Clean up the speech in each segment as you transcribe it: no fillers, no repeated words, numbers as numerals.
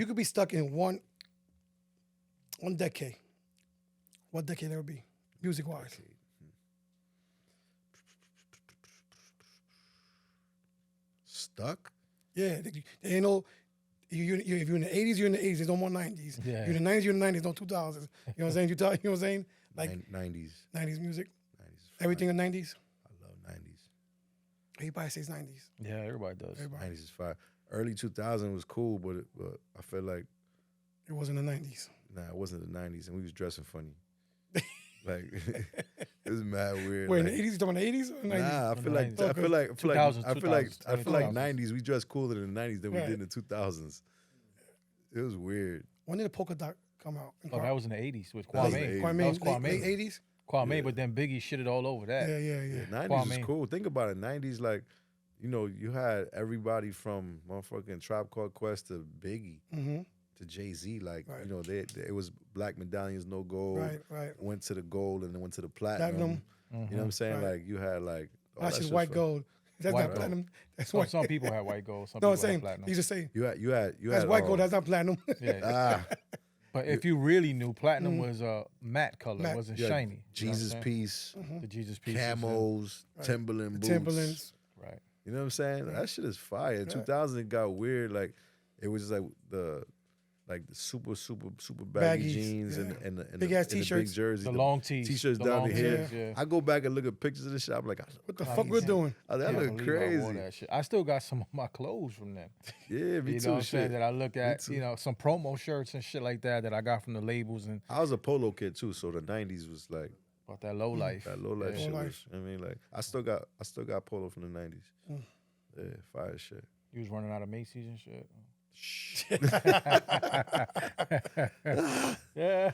you could be stuck in one decade, what decade that would be, music wise? Stuck? Yeah, there ain't no. If you're in the 80s, you're in the 80s. There's no more 90s. Yeah. You're in the 90s, you're in the 90s. No 2000s. You know what I'm saying? You know what I'm saying? Like 90s. 90s music. 90s. Everything in the 90s. I love 90s. Everybody says 90s. Yeah, everybody does. Everybody. 90s is fire. Early 2000 was cool, but I feel like It wasn't the 90s. it wasn't the 90s, and we was dressing funny. Like it was mad weird. Where in like, the 80s? You talking about the 80s or 90s? Nah, I feel like The I feel like 2000s, I feel like 2000s. 90s. We dressed cooler in the 90s than we Right. did in the 2000s. It was weird. When did the polka dot come out? Oh, that was in the 80s with That was Kwame. the 80s. Kwame. That was Late Kwame. 80s? Kwame, Yeah. but then Biggie shitted all over that. Yeah, yeah, yeah. 90s was Kwame. cool. Think about it. 90s, like, you had everybody from motherfucking Tribe Called Quest to Biggie Mm-hmm. to Jay-Z. Like, Right. it was Black Medallions, No Gold. Right, right. Went to the gold and then went to the platinum. Platinum. You know what I'm saying? Right. Like, you had like. all That's that just shit white from- gold. That's White not gold. platinum. That's Some, white. some people have white gold. Some No, I'm people have saying, platinum. he's just saying. You had. That's white gold. That's not platinum. Yeah. Ah, But if you really knew, platinum was matte color. Matte. It wasn't you had shiny. You know what I'm Jesus saying? piece, The Jesus pieces. camos, Timberland boots. Timberlands. Right. You know what I'm saying? That shit is fire. 2000 it got weird. Like it was just like the super baggy Baggies, jeans yeah. and the Big ass and the t-shirts. big jerseys, The long tees. t-shirts The down long to here. tees, yeah. I go back and look at pictures of this shit. I'm like, What the Oh, fuck we're he's- doing? oh, that Can't look believe I wore crazy. that shit. I still got some of my clothes from them. Yeah, me You too. know what I'm shit. saying? That I look at, too. some promo shirts and shit like that I got from the labels and I was a polo kid too, so the 90s was like about that low life. that low life Yeah. shit. Low Was, life. I mean, like I still got polo from the 90s. Yeah, fire shit. You was running out of Macy's and shit. Yeah.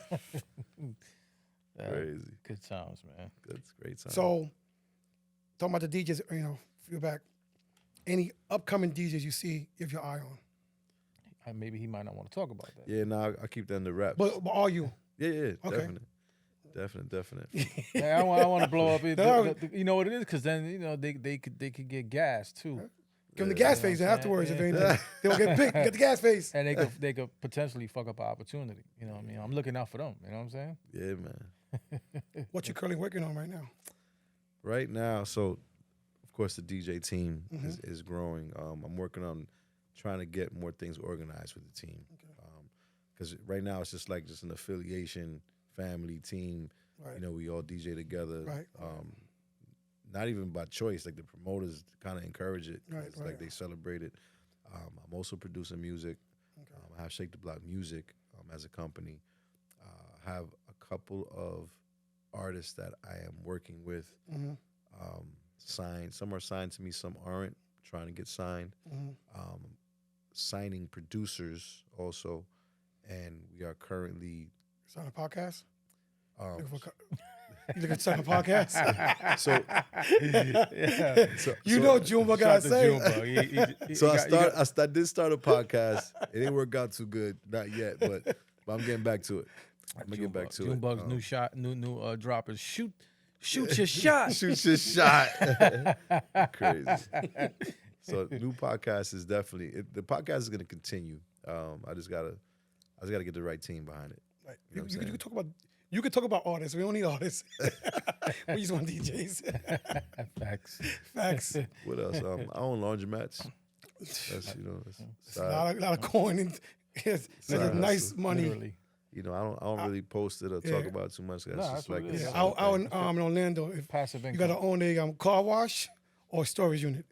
Yeah, Crazy. good times, man. That's great time. So, talking about the DJs, feel back. Any upcoming DJs you see, if your eye on. Maybe he might not want to talk about that. yeah, nah, I keep that in the wraps. But are you? yeah, Okay. definite. Yeah, I want to blow up. No. You know what it is? Because then they could get gas too, Give them the gas you know face what I'm afterwards, saying? if anything. They'll get picked. Get the gas face. and they could potentially fuck up an opportunity. You know what I mean? I'm looking out for them. You know what I'm saying? Yeah, man. What you currently working on right now? Right now, so of course the DJ team is growing. I'm working on trying to get more things organized with the team. Because right now it's just an affiliation, family, team. Right. We all DJ together. Right. Not even by choice. Like the promoters kind of encourage it. Right, It's right. like they celebrate it. I'm also producing music. I have Shake the Block Music as a company. I have a couple of artists that I am working with. Signed. Some are signed to me. Some aren't. Trying to get signed. Signing producers also, and we are currently. Starting a podcast? Um, You looking to start a podcast? so You know Jumbo got to say. So I did start a podcast. It didn't work out too good, not yet, but I'm getting back to it. I'm gonna get back to it. Junebug's new drop is shoot your shot. Shoot your shot. Crazy. So new podcast is definitely the podcast is gonna continue. I just gotta get the right team behind it. Like, You know what I'm you saying? could talk about. You could talk about artists. We don't need artists. We just want DJs. Facts. Facts. What else? I own laundromats. That's It's a lot of coin and it's Side nice hustle. money. Literally. I don't really post it or talk Yeah. about it too much. That's Nah, just that's what like it is. this. Yeah, out in Orlando, if Passive you income. got to own a car wash or storage unit.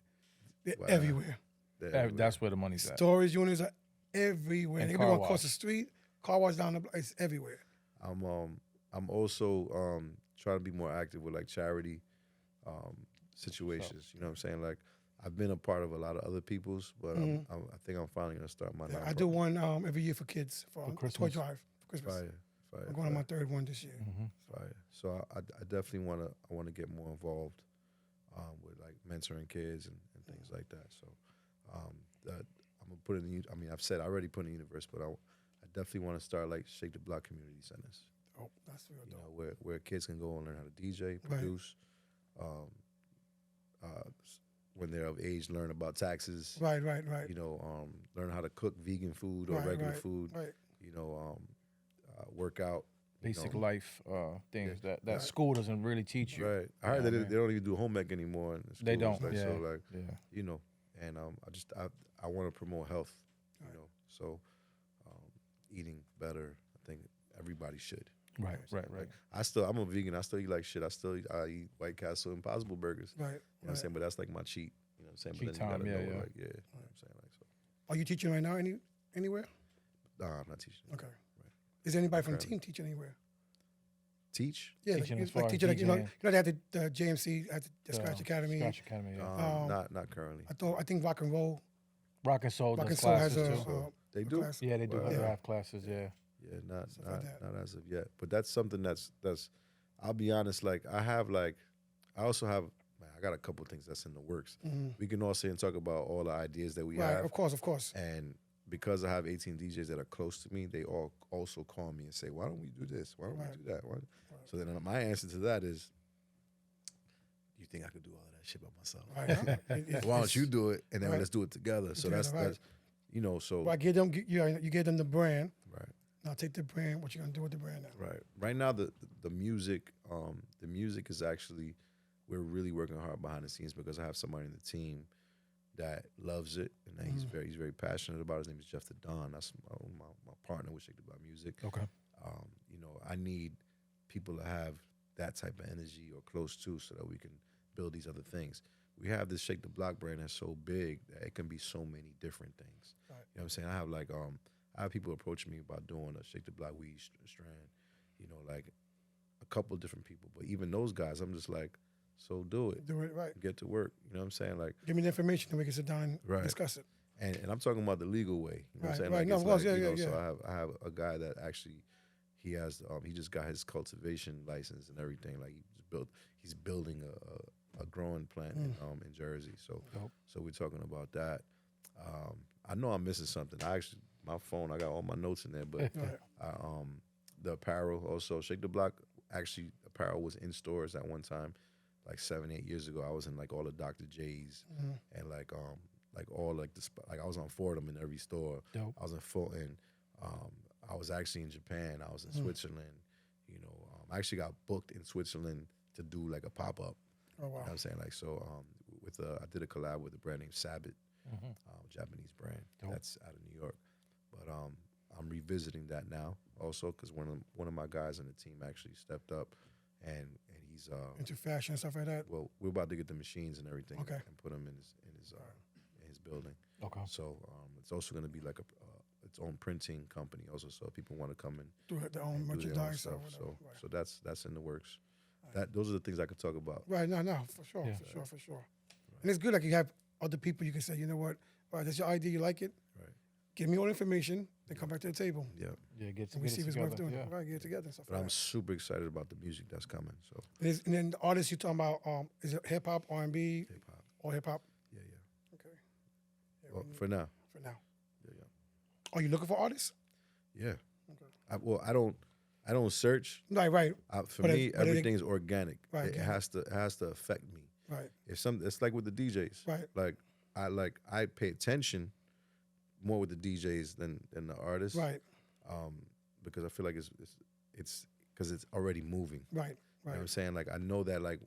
They're Wow. everywhere. That's where the money's at. Storage units are everywhere. And They can be car across wash. the street. Car wash down the block. It's everywhere. I'm also trying to be more active with like charity situations. You know what I'm saying? Like I've been a part of a lot of other people's, but I think I'm finally gonna start my. Yeah, I nonprofit. do one every year for kids for toy Christmas. drive for Christmas. Fire. I'm going on my third one this year. Fire. So I definitely wanna get more involved with like mentoring kids and things like that. So that I'm gonna put in the. I mean, I've said I already put in the universe, but I definitely want to start like Shake the Block community centers. Oh, that's real You dope. know, where kids can go and learn how to DJ, produce, when they're of age, learn about taxes. Right. You know, learn how to cook vegan food or Right, regular right, food. right. You know, work out. you Basic know. life things that Right. school doesn't really teach you. Right. I You heard know that what I mean? they don't even do home ec anymore in the schools. They don't. Like, yeah. So like, yeah. you know, and I want to promote health. You know, so eating better. I think everybody should. You know Right. what I'm saying? Right. Like, I'm a vegan. I still eat like shit. I eat White Castle Impossible burgers. Right. You know what I'm saying? But that's like my cheat. You know what I'm saying? Cheat but then time, you gotta yeah, know, yeah. like, yeah. You know what I'm saying? Like, so, Are you teaching right now anywhere? nah, I'm not teaching. Okay. Is anybody from the Currently. team teaching anywhere? Teach? Yeah, Teaching as like far as teaching, like, you DJing. know, they had the JMC, at the Scratch Academy. Scratch Academy, yeah. Not currently. I think Rock and Roll Rock and Soul Rock does and Soul has classes a, too. They a do? class. Yeah, they do Wow. have Yeah. rap classes, yeah. Yeah, not Stuff like that. not as of yet. But that's something that's I'll be honest, like I also have man, I got a couple things that's in the works. We can all sit and talk about all the ideas that we Right, have. of course. And because I have 18 DJs that are close to me, they all also call me and say, "Why don't we do this? Why don't Right. we do that?" So then my answer to that is, "You think I could do all of that shit by myself? Right. It- Why don't it's- you do it and then Right. let's do it together?" So Together, right. that's you know so Well, you gave them the brand. right. Now take the brand. What you gonna do with the brand now? Right. Right now, the music is actually we're really working hard behind the scenes because I have somebody in the team that loves it and that he's very passionate about it. His name is Jeff the Don. That's my partner with Shake the Block Music. Okay. You know, I need people to have that type of energy or close to so that we can build these other things. We have this Shake the Block brand that's so big that it can be so many different things. Right. You know what I'm saying? I have people approach me about doing a Shake the Block weed strand, you know, like a couple different people. But even those guys, I'm just like, so do it. Do it right. Get to work. You know what I'm saying? Like, Give me the information and we can sit down and Right. discuss it. and I'm talking about the legal way. You know what I'm Right, saying? right. Like, No, it's of course, like, yeah, you know, yeah, So I have a guy that actually he just got his cultivation license and everything. Like he's building a growing plant in Jersey. So Dope. so we're talking about that. I know I'm missing something. My phone, I got all my notes in there, but Right. the apparel also. Shake the Block, actually, apparel was in stores at one time, like 7-8 years ago. I was in like all the Dr. J's and like all like like I was on Fordham in every store. Dope. I was in Fulton. I was actually in Japan. I was in Switzerland. You know, I actually got booked in Switzerland to do like a pop up. Oh You know wow. what I'm saying? Like, so I did a collab with a brand named Sabbath, Japanese brand Dope. that's out of New York. But I'm revisiting that now also because one of my guys on the team actually stepped up, and he's Into fashion and stuff like that. well, we're about to get the machines and everything Okay. and put them in his building. Okay. So it's also going to be like its own printing company also. So if people want to come and Do their own do their own merchandise or stuff. whatever. So Right. so that's in the works. Those are the things I could talk about. Right, no, for sure, Yeah. for sure. And it's good like you have other people you can say, you know what, all right, that's your idea, you like it? Right. Give me all the information, then come back to the table. Yeah. Yeah, And we see if it's worth doing. Yeah. Right, get it together and stuff But like I'm that. super excited about the music that's coming. So And then the artists you're talking about, is it hip hop, R&B, hip hop. or hip hop? Yeah. Okay. Yeah, Well, we need- for now. for now. Yeah. Are you looking for artists? Yeah. Okay. I don't search. Right. For But me, but it- everything's organic. Right, It yeah. has to affect me. Right. It's like with the DJs. Right. I pay attention more with the DJs than the artists. Right. Because I feel like it's because it's already moving. Right. You know what Right. I'm saying? Like I know that like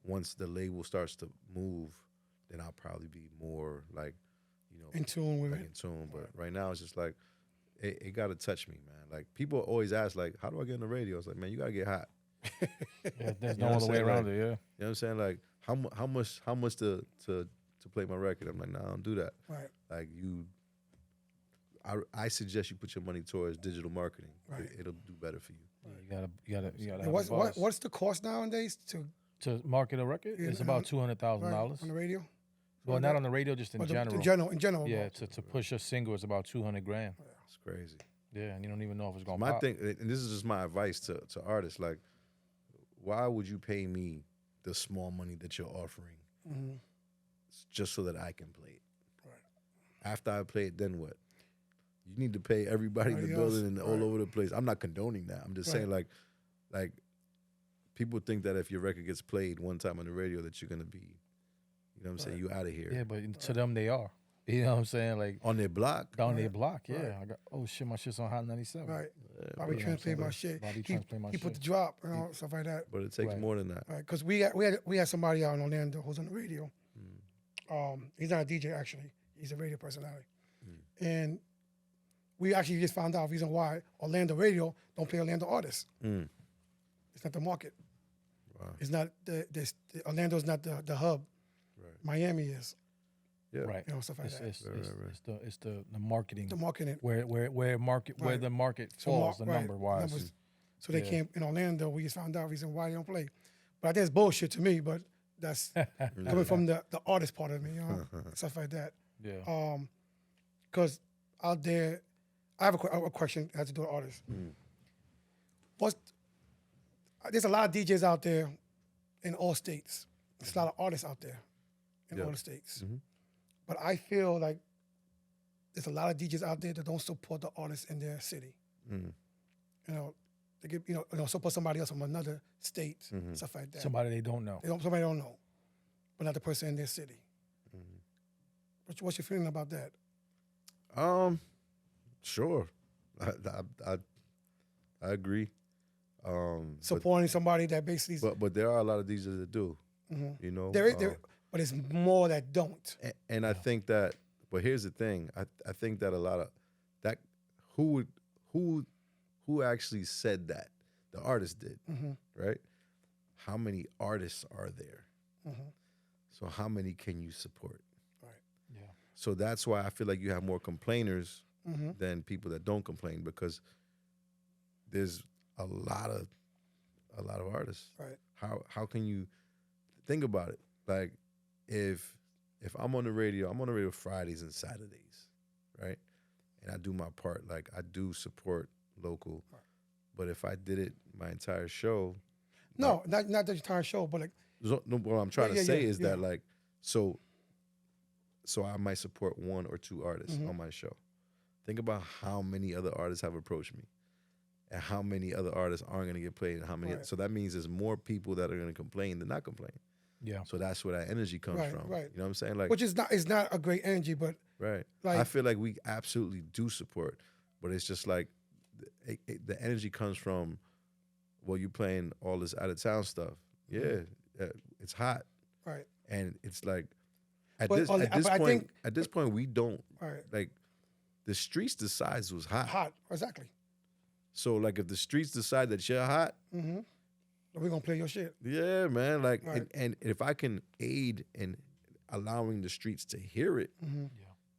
once the label starts to move, then I'll probably be more like, you know, In tune with like it. in tune. But right now it's just like it gotta touch me, man. Like people always ask like, how do I get in the radio? It's like, man, you gotta get hot. Yeah, there's You know no what other I'm way saying? around Like, it. Yeah. You know what I'm saying? Like how much to play my record? I'm like, nah, I don't do that. Right. Like I suggest you put your money towards digital marketing. Right. It'll do better for you. You gotta And have what's a buzz. what's the cost nowadays to market a record? Yeah, It's about $200,000. right, on the radio? Well, not on the radio, just in But general. In general. Yeah, to push a single is about $200,000. It's crazy. Yeah, and you don't even know if it's gonna My pop. thing, and this is just my advice to artists, like, why would you pay me the small money that you're offering just so that I can play it? Right. After I play it, then what? You need to pay everybody in the Everybody else, building and all right. over the place. I'm not condoning that. I'm just Right. saying, like, people think that if your record gets played one time on the radio, that you're gonna be, You know what I'm saying? You out of here. Yeah, but to them they are. You know what I'm saying? Like On their block. down their block. Yeah. Right. I got oh shit, my shit's on Hot 97. Right. Yeah, Bobby Yeah, Trans played my so shit. Bobby He, Trans played my he put shit. the drop, you know, stuff like that. but it takes Right. more than that. Right, because we had somebody out in Orlando who's on the radio. He's not a DJ actually; he's a radio personality, and we actually just found out the reason why Orlando radio don't play Orlando artists. Mm. It's not the market. Wow. It's not the Orlando's not the hub. Right. Miami is, Yeah. Right. you know, stuff like It's, that. it's, Right, it's, right, right. it's the marketing The marketing. where Right. the market So falls mar- the right, number wise. numbers. So they Yeah. came in Orlando. We just found out reason why they don't play. But I think it's bullshit to me. But that's coming from the artist part of me, you know, stuff like that. Yeah. Because out there, I have a question that has to do with artists. There's a lot of DJs out there in all states. There's a lot of artists out there in Yeah. all the states. Mhm. But I feel like there's a lot of DJs out there that don't support the artists in their city. Mm. You know, they get support somebody else from another state, stuff like that. Somebody they don't know. Somebody don't know, but not the person in their city. What's your feeling about that? Sure. I agree. Supporting somebody that basically But there are a lot of DJs that do. You know, there is but it's more that don't. and I think that. But here's the thing. I think that a lot of that who actually said that the artist did, right? How many artists are there? So how many can you support? Yeah. So that's why I feel like you have more complainers than people that don't complain, because there's a lot of artists. Right. How can you think about it? Like if I'm on the radio Fridays and Saturdays, right? And I do my part. Like I do support local, but if I did it my entire show, No, not the entire show, but like what I'm trying to say is yeah. that like so I might support one or two artists on my show. Think about how many other artists have approached me, and how many other artists aren't going to get played, and how many. Right. So that means there's more people that are going to complain than not complain. Yeah. So that's where that energy comes Right, from. right. You know what I'm saying? Like, which is not, it's not a great energy, but right. like- I feel like we absolutely do support, but it's just like the energy comes from, well, you playing all this out of town stuff. Yeah, it's hot, right, and it's like at But this on the- at this but I point think- at this point we don't right, like the streets decides who's hot. hot, exactly. So like if the streets decide that you're hot, We're gonna play your shit. yeah, man. Like Right. and if I can aid in allowing the streets to hear it,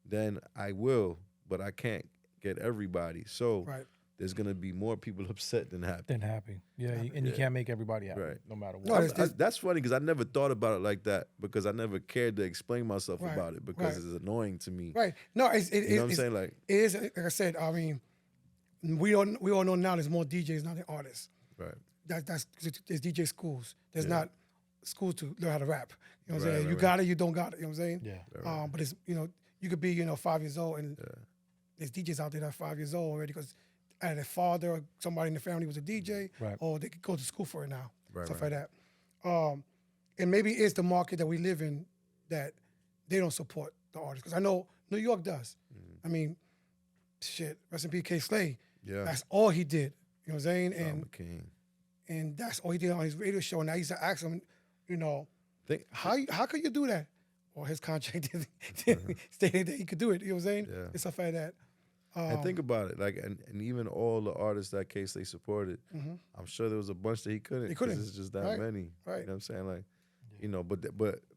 then I will. But I can't get everybody. So Right. there's gonna be more people upset than happy. Then happy. Yeah. And you can't make everybody happy. Right. No matter what. No, it's- That's funny because I never thought about it like that, because I never cared to explain myself Right, about it, because right. it's annoying to me. Right. No, You know what I'm saying? Like, it is like I said. I mean, we all know now. There's more DJs now than artists. right. That's there's DJ schools. There's Yeah. not schools to learn how to rap. You know what I'm Right, saying? right, You right. got it. You don't got it. You know what I'm saying? Yeah. But it's you could be 5 years old and there's DJs out there that are 5 years old already because either their father or somebody in the family was a DJ, Right. or they could go to school for it now, Right, stuff right. like that. And maybe it's the market that we live in that they don't support the artists, because I know New York does. I mean, shit, rest in peace, K. Slay. Yeah. That's all he did. You know what I'm saying? I'm a king. And that's all he did on his radio show. And I used to ask him, Think how could you do that? Well, his contract stated that he could do it. You know what I'm saying? Yeah. And stuff like that. and think about it, like, and even all the artists that case they supported, I'm sure there was a bunch that he couldn't. He couldn't. 'cause It's just that Right, many. right. You know what I'm saying? Like,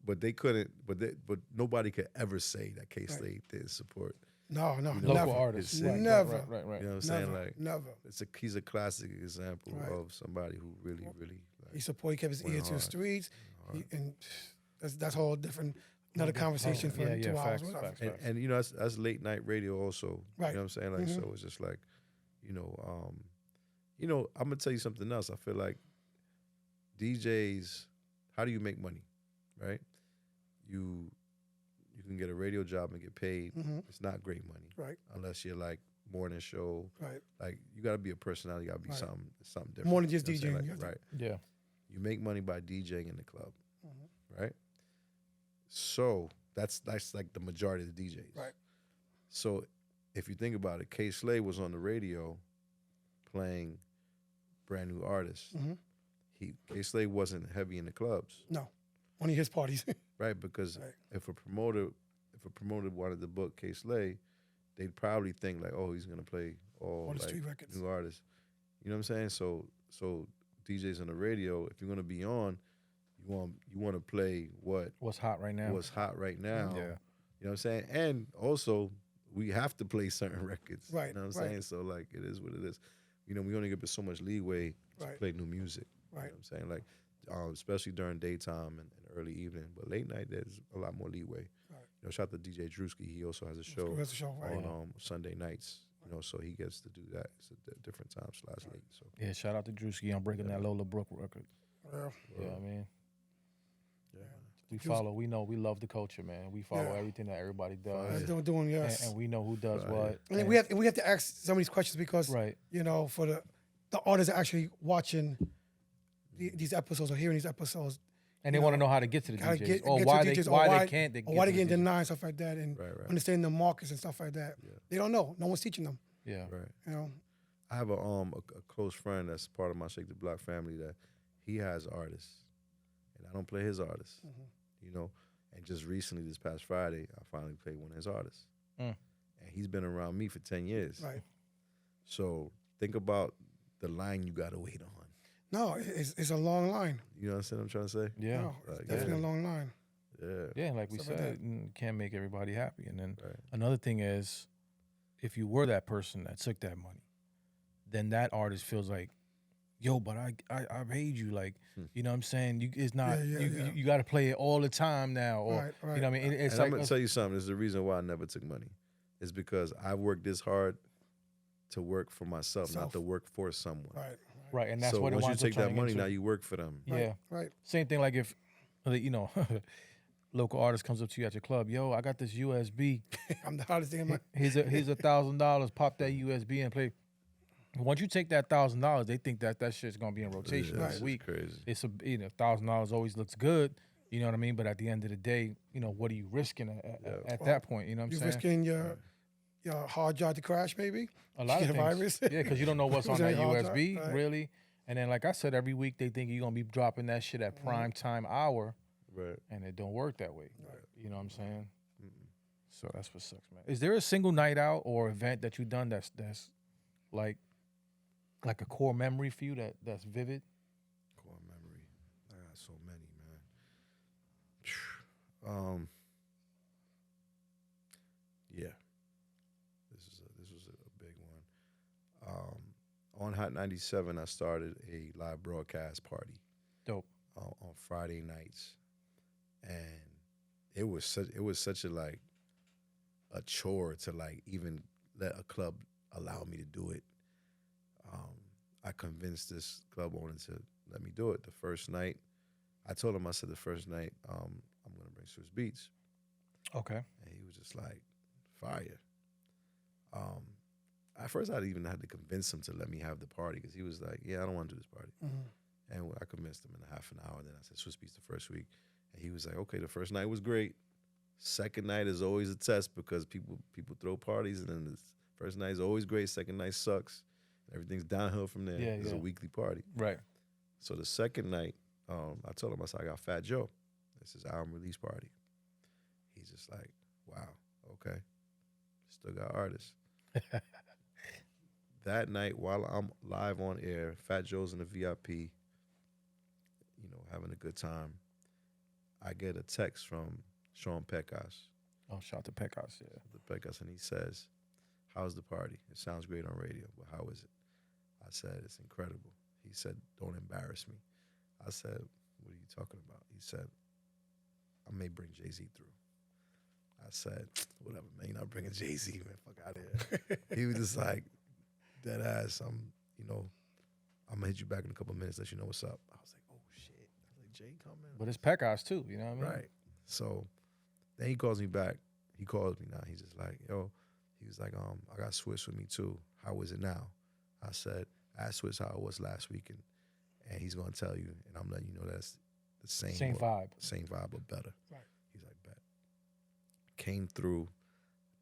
but they couldn't. But nobody could ever say that Case they didn't support. No, Local never. artists. It's Right, sick. Never. Right. You know what I'm Never. saying? Like, Never. he's a classic example Right. of somebody who really, really. He Like, kept his went ear to the hard. streets. And that's a whole different, another conversation for Yeah, 2 hours. facts, whatever. facts. and that's late night radio also. Right. You know what I'm saying? Like, so it's just like, I'm gonna tell you something else. I feel like DJs, how do you make money? Right? You can get a radio job and get paid. It's not great money. Right. Unless you're like morning show. Right. Like, you gotta be a personality, you gotta be Right. something different. More than just You know what I'm saying? DJing, you have Like, to- right. Yeah. You make money by DJing in the club, right? So that's like the majority of the DJs. Right. So if you think about it, K Slay was on the radio playing brand new artists. Mhm. K Slay wasn't heavy in the clubs, No, only his parties. right? Because Right. if a promoter wanted to book K Slay, they'd probably think like, oh, he's gonna play all All the like, street records. new artists. You know what I'm saying? So DJs on the radio, if you're gonna be on, you want to play What's hot right now? what's hot right now. Yeah. You know what I'm saying? And also, we have to play certain records. Right, You know what I'm right. saying? So, like, it is what it is. You know, we only give it so much leeway to Right. play new music. You Right. know what I'm saying? Like, especially during daytime and early evening. But late night, there's a lot more leeway. Right. You know, shout out to DJ Drewski. He also has a show That's the show, right? on Sunday nights. You know, so he gets to do that. It's a different time slash late. So, Yeah, shout out to Drewski on breaking that Lola Brooke record. Yeah. Yeah, I mean, yeah. we follow. We know we love the culture, man. We follow Yeah. everything that everybody That's does, doing yes. and we know who does Right. what. And then we have to ask some of these questions because right. you know, for the artists actually watching these episodes or hearing these episodes, And they you want to know, know how to get to the gotta DJs, get or to why the they DJs, or why they can't they or why they get to getting the DJs. denied, stuff like that, and Right. understanding the markets and stuff like that. Yeah. They don't know. No one's teaching them. Yeah. Right. You know. I have a close friend that's part of my Shake the Block family that he has artists, and I don't play his artists. Mm-hmm. You know, and just recently, this past Friday, I finally played one of his artists, Mm. and he's been around me for 10 years. Right. So think about the line you got to wait on. No, it's a long line. You know what I'm trying to say? Yeah. No, it's Like, definitely yeah. a long line. Yeah. Yeah, like we Stuff like said, that. can't make everybody happy. And then Right. another thing is, if you were that person that took that money, then that artist feels like, yo, but I paid you. Like, you know what I'm saying? It's not, you got to play it all the time now. Or, Right, right. you know what I mean? It's And like, I'm gonna tell you something. This is the reason why I never took money. It's because I worked this hard to work for myself, not Self. to work for someone. Right. right. And that's so what it once you winds up take that turning money, into. now you work for them. Yeah. Right. Same thing like if, you know, local artist comes up to you at your club, yo, I got this USB. I'm the hottest thing in my. Here's $1,000. Pop that USB and play. Once you take that $1,000, they think that shit's gonna be in rotation Yeah, every it's week. crazy. It's $1,000 always looks good, you know what I mean. But at the end of the day, you know, what are you risking at that point? You know what I'm You saying? risking your hard drive to crash, maybe. A lot get of a things. virus. Yeah, because you don't know what's on Who's that on your hard USB, drive, right. really. And then, like I said, every week they think you're gonna be dropping that shit at prime time hour, Right. and it don't work that way. You know what I'm saying? So that's what sucks, man. Is there a single night out or event that you've done that's like a core memory for you that's vivid? Core memory. I got so many, man. Yeah. This was a big one. On Hot 97, I started a live broadcast party Dope. on Friday nights, and it was such a like a chore to like even let a club allow me to do it. I convinced this club owner to let me do it. The first night, I told him, I said, the first night, I'm gonna bring Swiss Beats, Okay. and he was just like, fire. At first, I even had to convince him to let me have the party because he was like, yeah, I don't want to do this party. And I convinced him in a half an hour. Then I said, Swiss Beats the first week. And he was like, okay, the first night was great. Second night is always a test because people throw parties. And then the first night is always great. Second night sucks. Everything's downhill from there. Yeah, It's a yeah. weekly party. Right. So the second night, I told him, I said, I got Fat Joe. This is album release party. He's just like, wow, okay. Still got artists. That night, while I'm live on air, Fat Joe's in the VIP, you know, having a good time, I get a text from Sean Pecos, Oh, shout out to Pecos, yeah. the Pecos, and he says, how's the party? It sounds great on radio, but how is it? I said, it's incredible. He said, don't embarrass me. I said, what are you talking about? He said, I may bring Jay-Z through. I said, whatever, man, you're not bringing Jay-Z, man, fuck out of here. He was just like, dead ass, I'm gonna hit you back in a couple of minutes, let you know what's up. I was like, oh shit. I was like, Jay coming? But it's Pecos too, you know what I mean? Right. So then he calls me back. He calls me now. He's just like, yo, he was like, I got Swiss with me too. How is it now? I said, ask Swiss how it was last weekend. And he's gonna tell you, and I'm letting you know that's the same Same vibe. Same vibe, but better. Right. He's like, bet. came through.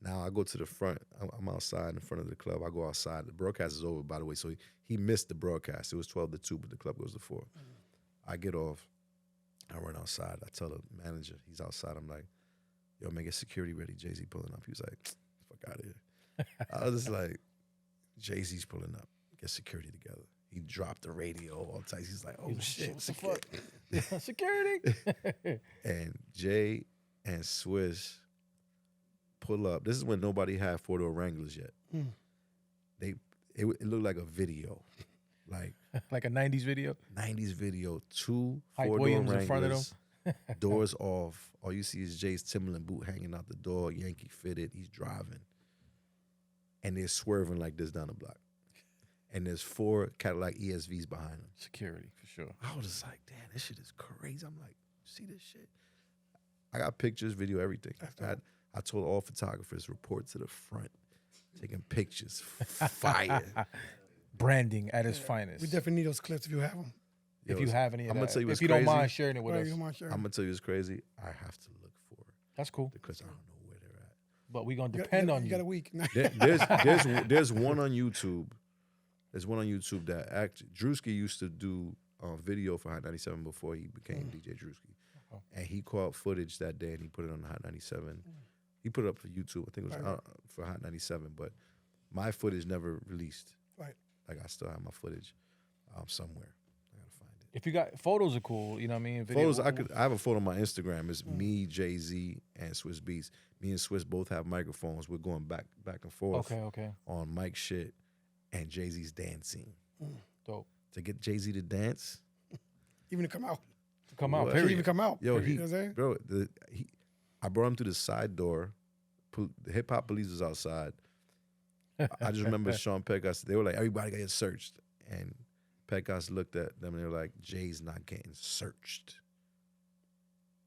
Now I go to the front. I'm outside in front of the club. I go outside. The broadcast is over, by the way. So he missed the broadcast. It was 12-2, but the club goes to 4. I get off. I run outside. I tell the manager, he's outside. I'm like, yo, man, get security ready. Jay-Z pulling up. He was like, fuck out of here. I was just like, Jay-Z's pulling up. Get security together. He dropped the radio all tight. He's like, oh, shit. What the fuck? Security. And Jay and Swiss pull up. This is when nobody had 4-door Wranglers yet. It looked like a video. Like Like a 90s video. 90s video, 2 Hype 4-door Williams in front of Wranglers, doors off. All you see is Jay's Timberland boot hanging out the door, Yankee fitted. He's driving. And they're swerving like this down the block. And there's 4 Cadillac ESVs behind them. Security, for sure. I was just like, damn, this shit is crazy. I'm like, see this shit? I got pictures, video, everything. I told all photographers, report to the front, taking pictures, fire. Branding at its finest. We definitely need those clips if you have them. If you have any of I'm that. gonna tell you if what's you don't crazy. mind sharing it with us. You want to share? I'm gonna tell you it's crazy. I have to look for it That's cool. because I don't know where they're at. But we're going to You depend on You you. got a week. There's one on YouTube. There's one on YouTube that actually Drewski used to do video for Hot 97 before he became DJ Drewski, and he caught footage that day and he put it on Hot 97. He put it up for YouTube. I think it was for Hot 97, but my footage never released. Right. Like I still have my footage somewhere. I gotta find it. If you got photos are cool, you know what I mean? Video, Photos, I have a photo on my Instagram. It's me, Jay-Z, and Swiss Beats. Me and Swiss both have microphones. We're going back and forth Okay. on mic shit, and Jay-Z's dancing. Dope. To get Jay-Z to dance, Even to come out. Come out, What? Can't period. even come out. yo, You know what I'm saying? bro, I brought him to the side door. The hip hop police was outside. I just remember Sean Pecos. They were like, everybody got searched, and Pecos looked at them and they were like, Jay's not getting searched.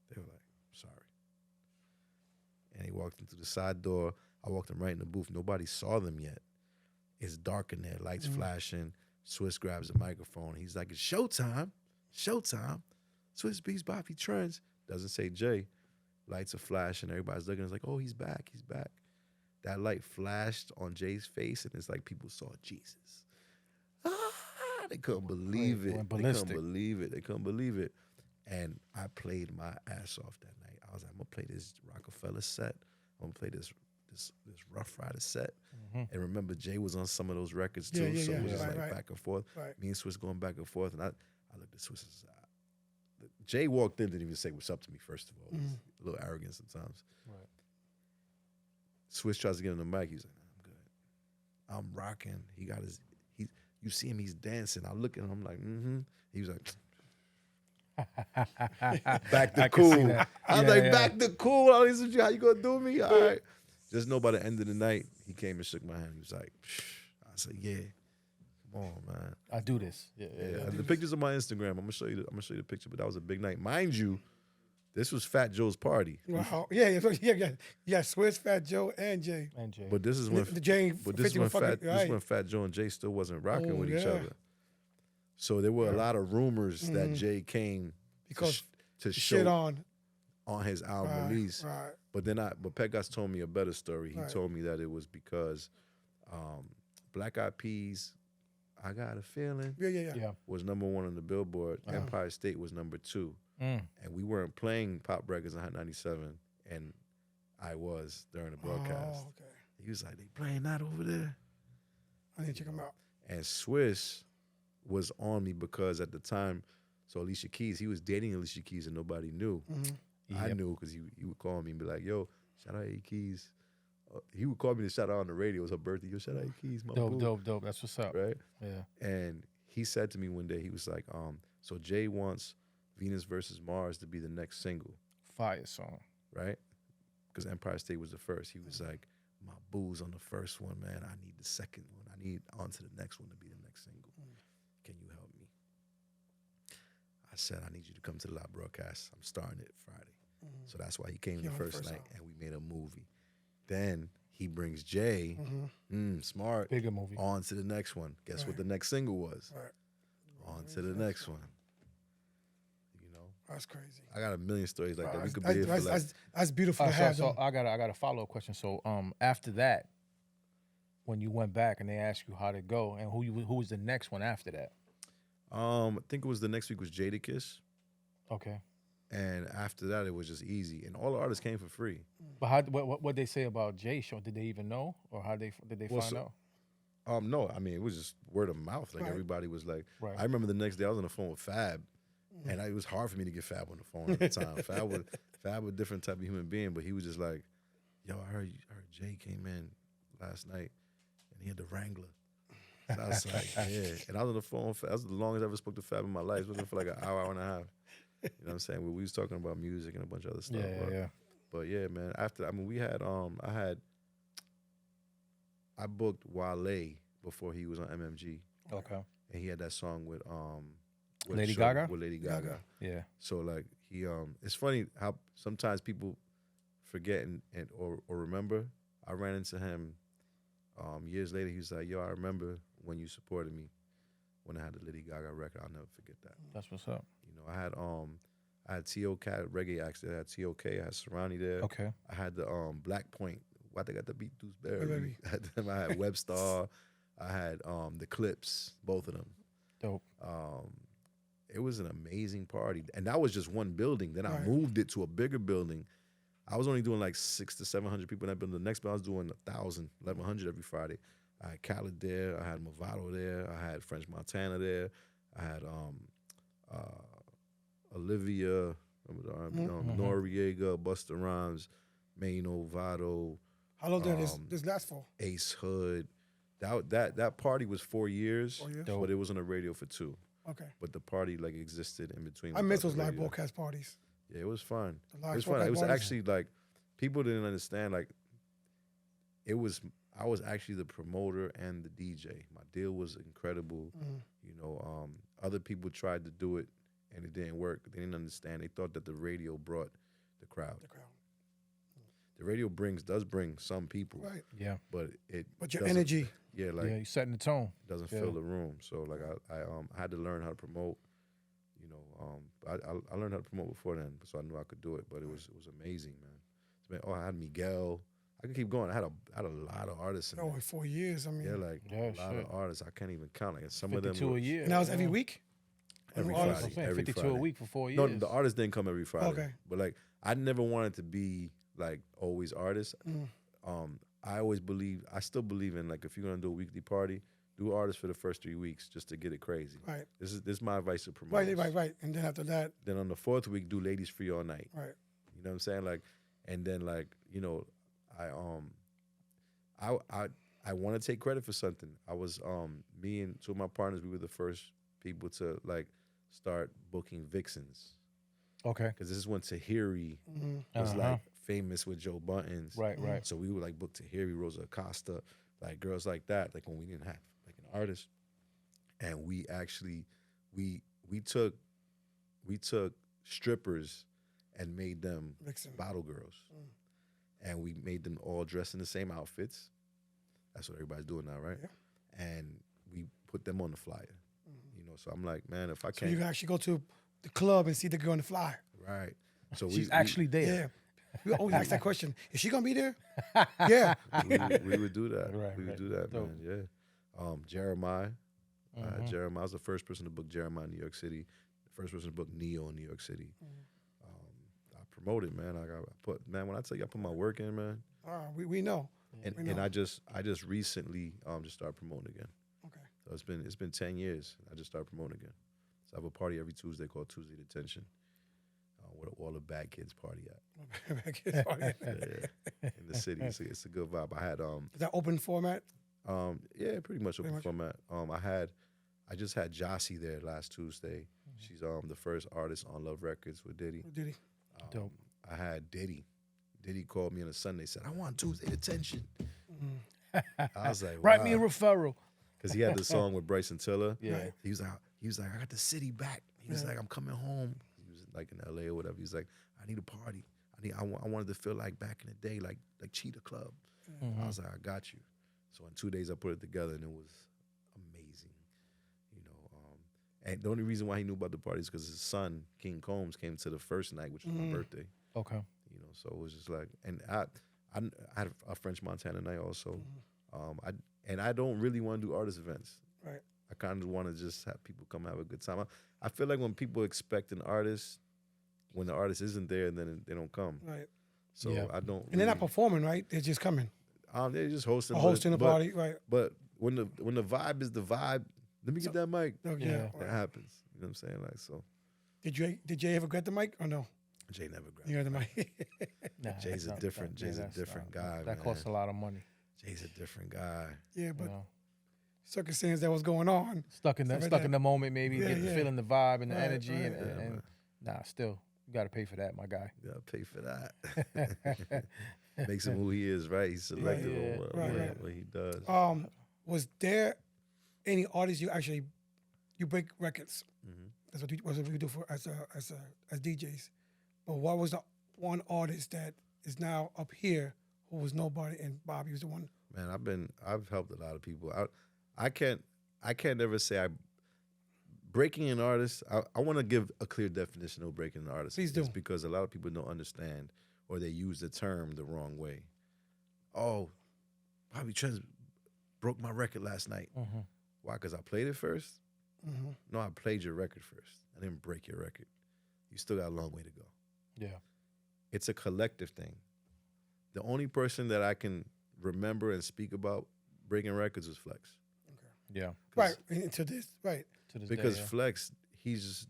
They were like, sorry. And he walked into the side door. I walked him right in the booth. Nobody saw them yet. It's dark in there, lights flashing. Swiss grabs the microphone. He's like, it's showtime. Showtime. Swiss Beats, Bobby Trends. Doesn't say Jay. Lights are flashing. Everybody's looking. It's like, oh, he's back. He's back. That light flashed on Jay's face, and it's like people saw Jesus. They couldn't believe it. Went They ballistic. couldn't believe it. They couldn't believe it. And I played my ass off that night. I was like, I'm gonna play this Rockefeller set. I'm gonna play this Rough Rider set. And remember, Jay was on some of those records too, Yeah, so it was yeah. just Right, like right. back and forth. Right. Me and Swiss going back and forth, and I looked at Swiss. Jay walked in, didn't even say what's up to me. First of all, He's a little arrogant sometimes. Right. Swiss tries to get on the mic. He's like, I'm good. I'm rocking. He got his. You see him. He's dancing. I look at him. I'm like, mm-hmm. He was like, back to I can see cool. that. I was Yeah, like, yeah. back to cool. How you gonna do me? All right. Just know by the end of the night, he came and shook my hand. He was like, Psh. I said, yeah. Come on, man. I do this. Yeah. Yeah. The pictures on my Instagram. I'm gonna show you the picture. But that was a big night, mind you. This was Fat Joe's party. Wow. Yeah. Yeah. Swiss, Fat Joe, and Jay. And Jay. But this is when The Jay. But this is 50 when was fucking- this is when Fat Joe and Jay still wasn't rocking Oh, with each yeah. other. So there were a lot of rumors that Jay came Because to shit show on. his album Right, release. Right. But Pegos told me a better story. He Right. told me that it was because Black Eyed Peas, I Got a Feeling, Yeah. was #1 on the Billboard. Empire State was #2. Mm. And we weren't playing pop records in Hot 97, and I was during the broadcast. Oh, okay. He was like, they playing that over there? I need to check him out. And Swiss was on me because at the time, so Alicia Keys, he was dating Alicia Keys and nobody knew. I Yep. knew because he would call me and be like, yo, shout out A Keys. He would call me to shout out on the radio. It was her birthday. Yo, shout out A Keys, my boo. Dope. That's what's up. Right? Yeah. And he said to me one day, he was like, so Jay wants Venus versus Mars to be the next single, Fire song. right? Because Empire State was the first. He was like, my boo's on the first one, man. I need the second one. I need on to the next one to be the next single. Can you help me? I said, I need you to come to the live broadcast. I'm starting it Friday. So that's why he came the on the first first night song. and we made a movie. Then he brings Jay, smart, Bigger movie. on to the next one. Guess what the next single was? Right. On to the next one. You know? That's crazy. I got a million stories like that. We That's, could be here for like. that's beautiful to So, have. so though. I got a follow up question. So after that, when you went back and they asked you how to go and who was the next one after that? I think it was the next week was Jadakiss, Okay. and after that it was just easy, and all the artists came for free. But how what they say about Jay Show? Did they even know, or how did they Well, find so- out? No, I mean it was just word of mouth. Like Right. everybody was like, Right. I remember the next day I was on the phone with Fab, and it was hard for me to get Fab on the phone at the time. Fab was a different type of human being, but he was just like, "Yo, I heard Jay came in last night, and he had the Wrangler." So I was like, "Yeah," and I was on the phone. That was the longest I ever spoke to Fab in my life. It was for like an hour and a half. You know what I'm saying? We was talking about music and a bunch of other stuff. Yeah. But yeah, man. After I mean, we had I booked Wale before he was on MMG, Okay. and he had that song with Lady Gaga? With Lady Gaga. Yeah. So like he it's funny how sometimes people forget or remember. I ran into him years later. He was like, "Yo, I remember when you supported me when I had the Lady Gaga record. I'll never forget that." That's what's up. You know, I had T.O.K. reggae acts there. I had T.O.K. I had Serrani there. Okay. I had the Black Point. What they got the beat Baby. Dewsbury. I had them. I had Webstar. I had the Clips. Both of them. Dope. It was an amazing party, and that was just one building. Then I Right. moved it to a bigger building. I was only doing like 600 to 700 people in that building. The next building I was doing 1,000, 1,100 every Friday. I had Khaled there. I had Movado there. I had French Montana there. I had Olivia, Noriega, Busta Rhymes, Mano, Vado, How long did this last for? Ace Hood. That party was 4 years, 4 years? Dope. but it was on the radio for 2. Okay. But the party like existed in between. I miss without those the live radio. broadcast parties. Yeah, it was fun. The live It was fun. broadcast It was parties. actually like people didn't understand. Like I was actually the promoter and the DJ. My deal was incredible. Mhm. You know, other people tried to do it and it didn't work. They didn't understand. They thought that the radio brought the crowd. The crowd. The radio does bring some people, Right. Yeah. but it. But your doesn't- energy. Yeah, like Yeah. You setting the tone. doesn't Yeah. fill the room. So like I had to learn how to promote. You know, I learned how to promote before then, so I knew I could do it. But it was amazing, man. I had Miguel. I could keep going. I had a lot of artists in Oh, there. in 4 years. I mean, Yeah, like Yeah, a lot shit. of artists. I can't even count. Like some of them 52 were a year. and that was every Yeah. week. every All That's artists. what I'm Friday. saying. Every 52 Friday. a week for 4 years. No, the artists didn't come every Friday. Okay. But like I never wanted to be like always artists. Mm. I always believe. I still believe in like if you're gonna do a weekly party, do artists for the first 3 weeks just to get it crazy. Right. This is my advice to promoters. Right. And then after that, Then on the 4th week, do ladies free all night. right. You know what I'm saying? Like, and then like, you know, I want to take credit for something. I was me and 2 of my partners, we were the first people to like start booking vixens Okay. because this is when Tahiri Mhm. was Uh-huh. like famous with Joe Buttons. Right. Right. So we would like book Tahiri, Rosa Acosta, like girls like that. Like when we didn't have like an artist, and we actually we took strippers and made them Vixen. bottle girls, and we made them all dressed in the same outfits. That's what everybody's doing now, right? Yeah. And we put them on the flyer. You know, so I'm like, man, if I So can't, you can actually go to the club and see the girl on the flyer. right? So She's actually Yeah. there. We always ask that question. Is she gonna be there? Yeah. we would do that. Right, we would right. do that, Dope. man. Yeah. Jeremiah. Mhm. Jeremiah was the first person to book Jeremiah in New York City. The first person to book Neo in New York City. I promoted, man. When I tell you I put my work in, man. We know. And We and know. I just recently just started promoting again. Okay. So it's been 10 years. I just started promoting again. So I have a party every Tuesday called Tuesday Detention. Where all the bad kids party at. Yeah, in the city. It's a good vibe. I had Is that open format? yeah, pretty much open much. format. I just had Jossie there last Tuesday. She's the first artist on Love Records with Diddy. Or did he? Dope. I had Diddy. Diddy called me on a Sunday, said, I want Tuesday Detention. I was like, Write me a referral. because he had the song with Bryson Tiller. Yeah. Right. He was like, I got the city back. He was like, I'm coming home. He was like in LA or whatever. He was like, I need a party. I wanted to feel like back in the day, like Cheetah Club. I was like, I got you. So in 2 days I put it together and it was amazing, you know. And the only reason why he knew about the party is because his son, King Combs, came to the first night, which was my birthday. Okay. You know, so it was just like, and I had a French Montana night also. I don't really want to do artist events. Right. I kind of want to just have people come have a good time. I feel like when people expect an artist, when the artist isn't there, then they don't come. Right. So Yeah. I don't. And they're not performing, right? They're just coming. They're just hosting. Hosting a party, right? But when the vibe is the vibe, let me get that mic. Oh, Yeah. yeah. That happens. You know what I'm saying? Like, so Did Jay ever get the mic or no? Jay never grabbed. You got the mic. Nah, Jay's a that's different- not- Jay's a that's different not- guy, That costs a man. lot of money. Jay's a different guy. yeah, You but know? circumstance that was going on. Stuck in Stuff like stuck that. in the moment, maybe Yeah, yeah. feeling the vibe and the Right, energy, right. and, Yeah, and, man. nah, still you got to pay for that, my guy. You gotta pay for that. Makes him who he is, right? He's selective Yeah. on what, Right, what- right. what he does. Was there any artists you break records? Mhm. That's what we do for as DJs. But what was the one artist that is now up here who was nobody, and Bobby was the one? Man, I've helped a lot of people. I can't ever say I breaking an artist. I want to give a clear definition of breaking an artist. Please do. It's because a lot of people don't understand or they use the term the wrong way. Oh, Bobby Trends broke my record last night. Mm-hmm. Why? Because I played it first? Mm-hmm. No, I played your record first. I didn't break your record. You still got a long way to go. Yeah. It's a collective thing. The only person that I can remember and speak about breaking records was Flex. Yeah. Right into this, right? To this Because day, yeah. Flex, he's just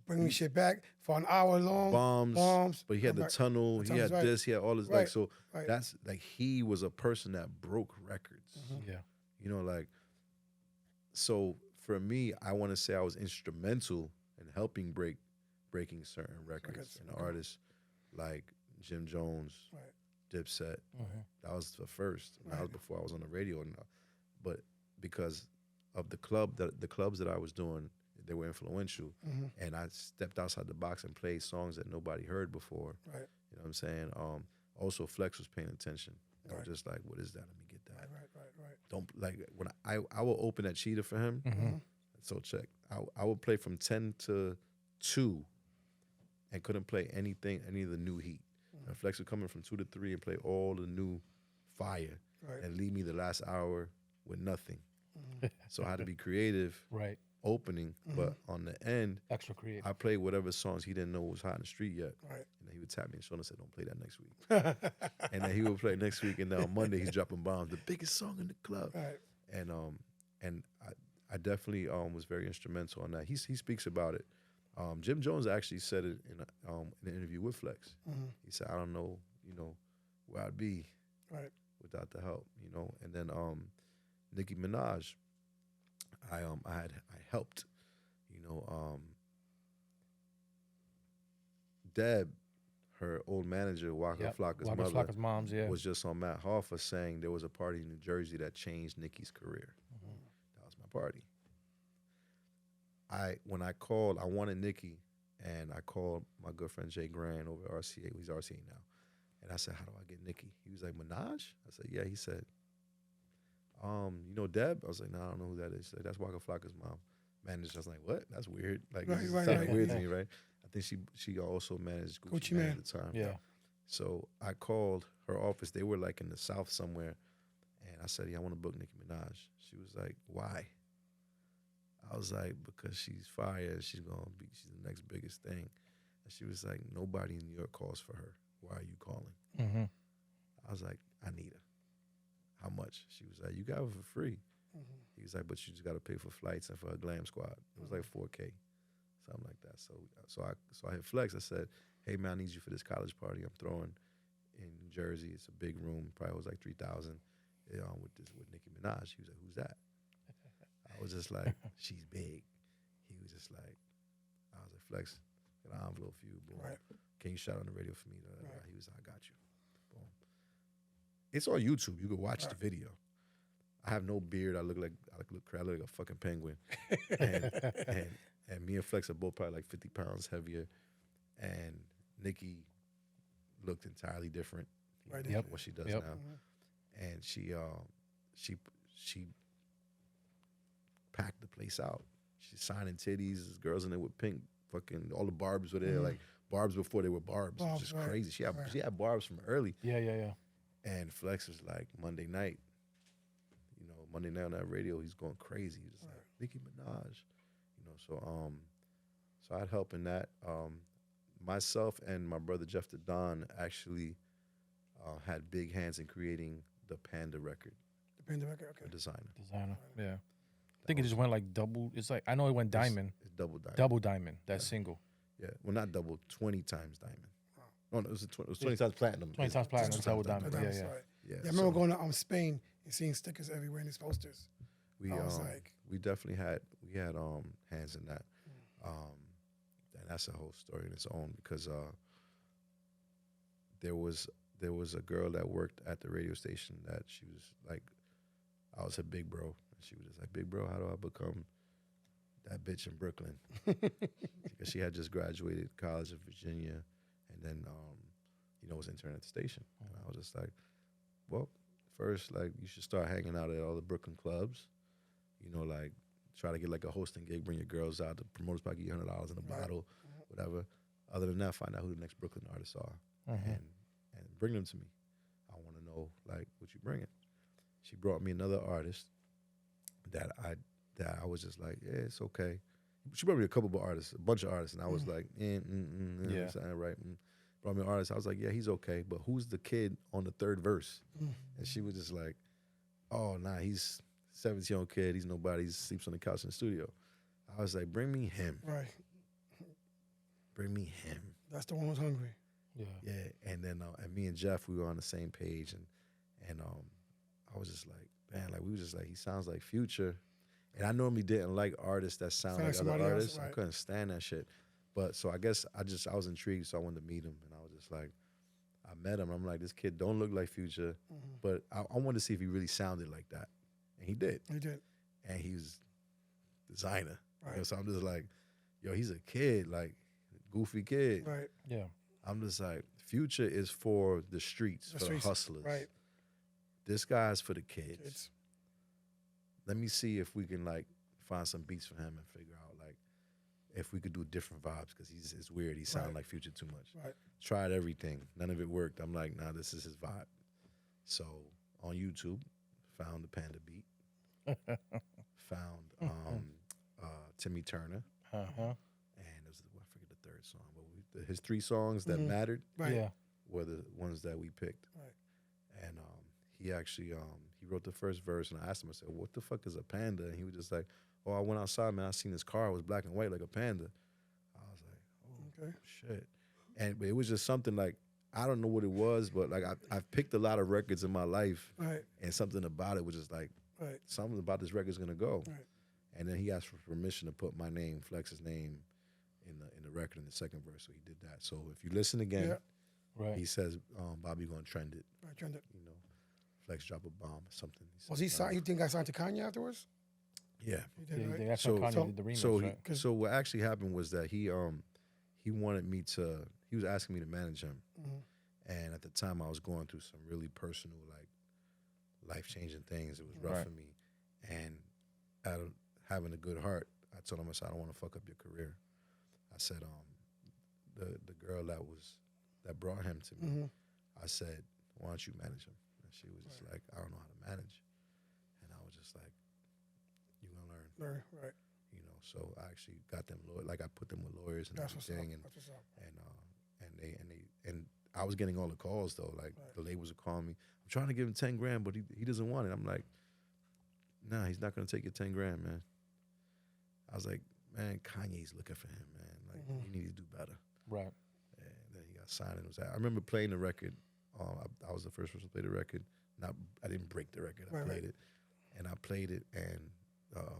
Bringing shit back for an hour long. bombs, but he had come the back. tunnel, The he had tunnel's right. this, he had all this. Right, Like, so right. that's like he was a person that broke records. Yeah. You know, like, so for me, I want to say I was instrumental in helping breaking certain records Records, and okay. artists like Jim Jones, Right. Dipset. Mhm. That was the first. That was Right. before I was on the radio. But because of the clubs that I was doing, they were influential, Mhm. and I stepped outside the box and played songs that nobody heard before. Right. You know what I'm saying? Also, Flex was paying attention. I was Right. just like, "What is that? Let me get that." Right. Don't like when I will open that cheetah for him. Mhm. So check. I would play from 10 to 2 and couldn't play any of the new heat. Mm-hmm. And Flex would come in from 2 to 3 and play all the new fire Right. and leave me the last hour with nothing. Mhm. So I had to be creative Right. opening, but on the end, Extra creative. I played whatever songs he didn't know was hot in the street yet. Right. And then he would tap me and shoulder and say, "Don't play that next week." And then he would play next week, and then on Monday he's dropping bombs, the biggest song in the club. Right. And I definitely was very instrumental on that. He speaks about it. Jim Jones actually said it in an interview with Flex. Mhm. He said, "I don't know, where I'd be Right. without the help, And then Nicki Minaj, I helped, Deb, her old manager, Waka Yep. Flocka's Waka mother, Flocka's moms, yeah. was just on Matt Hoffa saying there was a party in New Jersey that changed Nicki's career. That was my party. When I called, I wanted Nicki, and I called my good friend Jay Grand over at RCA. He's RCA now. And I said, "How do I get Nicki?" He was like, "Minaj?" I said, "Yeah." He said, "You know Deb?" I was like, "No, I don't know who that is." He's like, "That's Waka Flocka's mom." Manager. I was like, "What? That's weird." Like, Right, it just right, sounded right, weird yeah. to me, right? I think she also managed Gucci Gucci Mane Mane. at the time. Yeah. So I called her office. They were like in the South somewhere. And I said, "Yeah, I want to book Nicki Minaj." She was like, "Why?" I was like, "Because she's fire. She's the next biggest thing." And she was like, "Nobody in New York calls for her. Why are you calling?" Mm-hmm. I was like, "I need her." "How much?" She was like, "You got her for free." Mhm. He was like, "But you just got to pay for flights and for a glam squad." It was like $4K, something like that. So I hit Flex. I said, "Hey man, I need you for this college party I'm throwing in New Jersey. It's a big room, probably was like 3,000. With Nicki Minaj." He was like, "Who's that?" I was just like, "She's big." He was just like, I was like, "Flex, got an envelope for you. Boom. Right. Can you shout on the radio for me?" Right. He was like, "I got you." Boom. It's on YouTube. You can watch the video. I have no beard. I look like a fucking penguin. and me and Flex are both probably like 50 pounds heavier. And Nicki looked entirely different Right. than Yep. what she does Yep. now. Mhm. And she packed the place out. she's signing titties. There's girls in there with pink, fucking all the Barbs were Mm-hmm. there, like Barbs before they were Barbs. Barbs, Just right, crazy. She had right. she had Barbs from early. Yeah. And Flex was like Monday night. You know, Monday night on that radio, he's going crazy. He was like Nicki Minaj. You know, so I'd help in that. Myself and my brother Jeff the Don actually had big hands in creating the Panda record, Depends on the record. the Okay. Designer. Yeah. I think it just went like double. It's like I know it went diamond, It's double diamond. double diamond. That single, Yeah, well, not double, 20 times diamond. No, it was 20 times platinum. 20 times platinum, double diamond. But Yeah, that's yeah. right. Yeah, Yeah, I remember going to Spain and seeing stickers everywhere in these posters. we I was like, we definitely had hands in that, and that's a whole story in its own because there was a girl that worked at the radio station that she was like, I was her big bro, and she was just like, big bro, how do I become that bitch in Brooklyn? Because she had just graduated college in Virginia, and then was intern at the station, and I was just like, well, first, like, you should start hanging out at all the Brooklyn clubs, like try to get like a hosting gig, bring your girls out, the promoters probably give you $100 in a bottle, whatever. Other than that, find out who the next Brooklyn artists are, and bring them to me. I want to know like what you bringing. She brought me another artist that I was just like, yeah, it's okay. She brought me a couple of artists, a bunch of artists, and I was like, Yeah. right. Brought me an artist. I was like, yeah, he's okay, but who's the kid on the third verse? And she was just like, oh, nah, he's 17-year-old kid. He's nobody. He sleeps on the couch in the studio. I was like, bring me him. right. Bring me him. That's the one who's hungry. Yeah. Yeah, and then and me and Jeff, we were on the same page, and I was just like, man, like we was just like, he sounds like Future, and I normally didn't like artists that sound like other somebody else, artists. I right. couldn't stand that shit, but so I guess I was intrigued, so I wanted to meet him, and I was just like, I met him. I'm like, this kid don't look like Future, but I wanted to see if he really sounded like that, and he did, He did. and he was designer. Right. So I'm just like, yo, he's a kid, like goofy kid. Right. Yeah. I'm just like, Future is for the streets, The for streets, the hustlers. Right. This guy's for the kids. It's Let me see if we can like find some beats for him and figure out like if we could do different vibes because it's weird. He sounded Right. like Future too much. right. Tried everything, none of it worked. I'm like, nah, this is his vibe. So on YouTube, found the Panda beat, found Timmy Turner, Uh huh. and it was, I forget the third song, but his three songs that mattered Right. Yeah. were the ones that we picked. Right. And he actually he wrote the first verse, and I asked him, I said, what the fuck is a panda? And he was just like, oh, I went outside, man, I seen this car, it was black and white like a panda. I was like, oh, Okay. shit. And but it was just something like, I don't know what it was, but like I've picked a lot of records in my life, Right. and something about it was just like, Right. something about this record's gonna go. Right. And then he asked for permission to put my name, Flex's name, in the record in the second verse, so he did that. So if you listen again, Yeah. Right. he says, Bobby gonna trend it, Right. Trended. Flex drop a bomb or something. said, Was he signed? You think I signed to Kanye afterwards? Yeah. He Yeah, did. Right. that's So- when Kanye so- did the remix, So right? so what actually happened was that he wanted me to, he was asking me to manage him, and at the time I was going through some really personal, like, life-changing things. It was rough Right. for me, and out of having a good heart, I told him, I said, I don't want to fuck up your career. I said, the girl that brought him to me, I said, why don't you manage him? And she was just like, I don't know how to manage, and I was just like, you're gonna learn. Right. So I actually got them like I put them with lawyers and That's what's up. everything, That's what's up. and I was getting all the calls though. Like the labels were calling me. I'm trying to give him 10 grand, but he doesn't want it. I'm like, nah, he's not gonna take your 10 grand, man. I was like, man, Kanye's looking for him, man. Like he needs to do better. Right. And then he got signed and it was. I remember playing the record. I was the first person to play the record. I didn't break the record. I played it, and I played it, and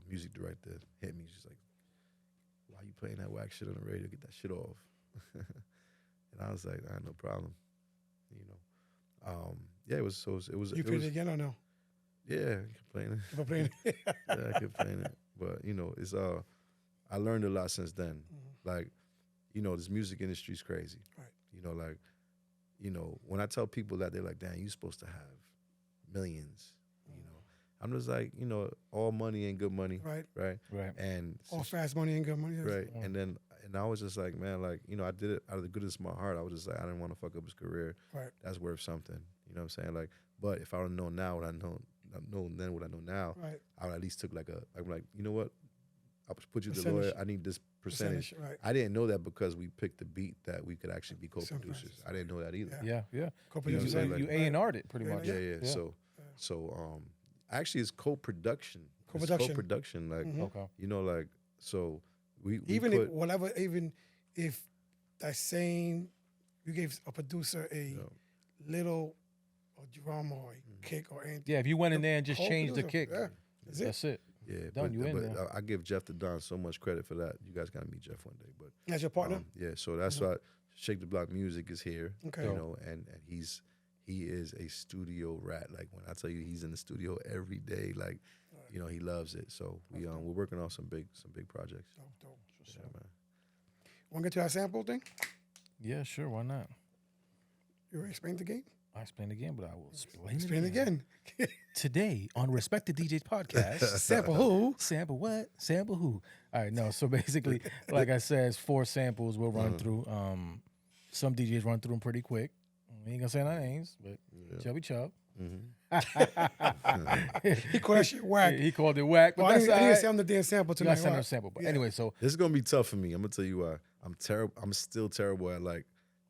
music director hit me. She's like, "Why you playing that whack shit on the radio? Get that shit off." And I was like, "I had no problem." Yeah, it was. So it was. You it played was, it again or no? Yeah, complaining. If I played it. Yeah, I complaining. But it's I learned a lot since then. Like, this music industry is crazy. Right. When I tell people that, they're like, damn, you're supposed to have millions, I'm just like, all money ain't good money, Right. right? Right. And All fast money and good money. Yes. right, and I was just like, man, like I did it out of the goodness of my heart. I was just like, I didn't want to fuck up his career. Right. That's worth something. You know what I'm saying? Like, but if I would know now what I know then what I know now, Right. I would at least took I'm like, you know what? I'll put you the Percentage. lawyer. I need this percentage. Right. I didn't know that because we picked the beat that we could actually be Some co-producers. prices. I didn't know that either. Yeah. You know what I'm Co-producers. saying? Right. You Like- A&R'd it pretty Yeah, much. Yeah. So actually it's co-production. Co-production. It's co-production. Like Mhm. Okay. like so we even put, if whatever, even if that same, you gave a producer a little drum or a kick or anything. Yeah, if you went in there and just Whole changed the kick, producer. Yeah. That's it. yeah, Done, you in but there. I give Jeff the Don so much credit for that. You guys gotta meet Jeff one day. But That's your partner. yeah, so that's why Shake the Block Music is here. Okay. You know, and he is a studio rat. Like when I tell you he's in the studio every day, like he loves it. So we're working on some big projects. Dope. Yeah, man. Want to get to that sample thing? yeah, sure, why not? You already explained the game? I explained again, but I will explain Explain it again. again. Today on Respected DJs podcast. Sample who? Sample what? Sample who? All right, no. So basically, like I said, it's 4 samples we'll run through. Some DJs run through them pretty quick. We ain't gonna say no names, but Chubby Chub. He called that shit whack. He called it whack, but Well, I that's didn't all right. send him the damn sample You gotta tonight. send him right? a sample. But Yeah. anyway, so This is gonna be tough for me. I'm gonna tell you why. I'm terrible. I'm still terrible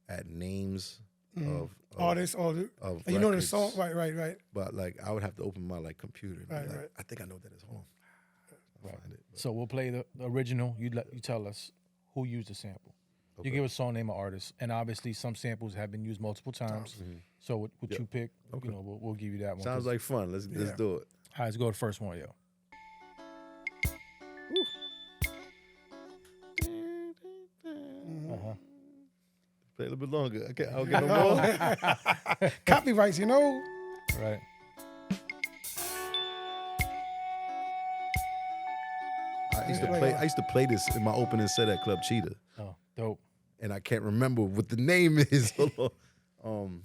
at names of Artists, of and you know the records. song, right. But like I would have to open my computer and be Right, like, right. I think I know what that is. Hold on. I'll find it. But So we'll play the original. You tell us who used the sample. You give a song name, or artist, and obviously some samples have been used multiple times. So what you pick, we'll give you that one. Sounds like fun. Let's do it. All right, let's go to the first one, yo. Play a little bit longer. Okay, I'll get no more. Copyrights, you know. Right. I used to play this in my opening set at Club Cheetah, Oh, dope. and I can't remember what the name is. Hold on.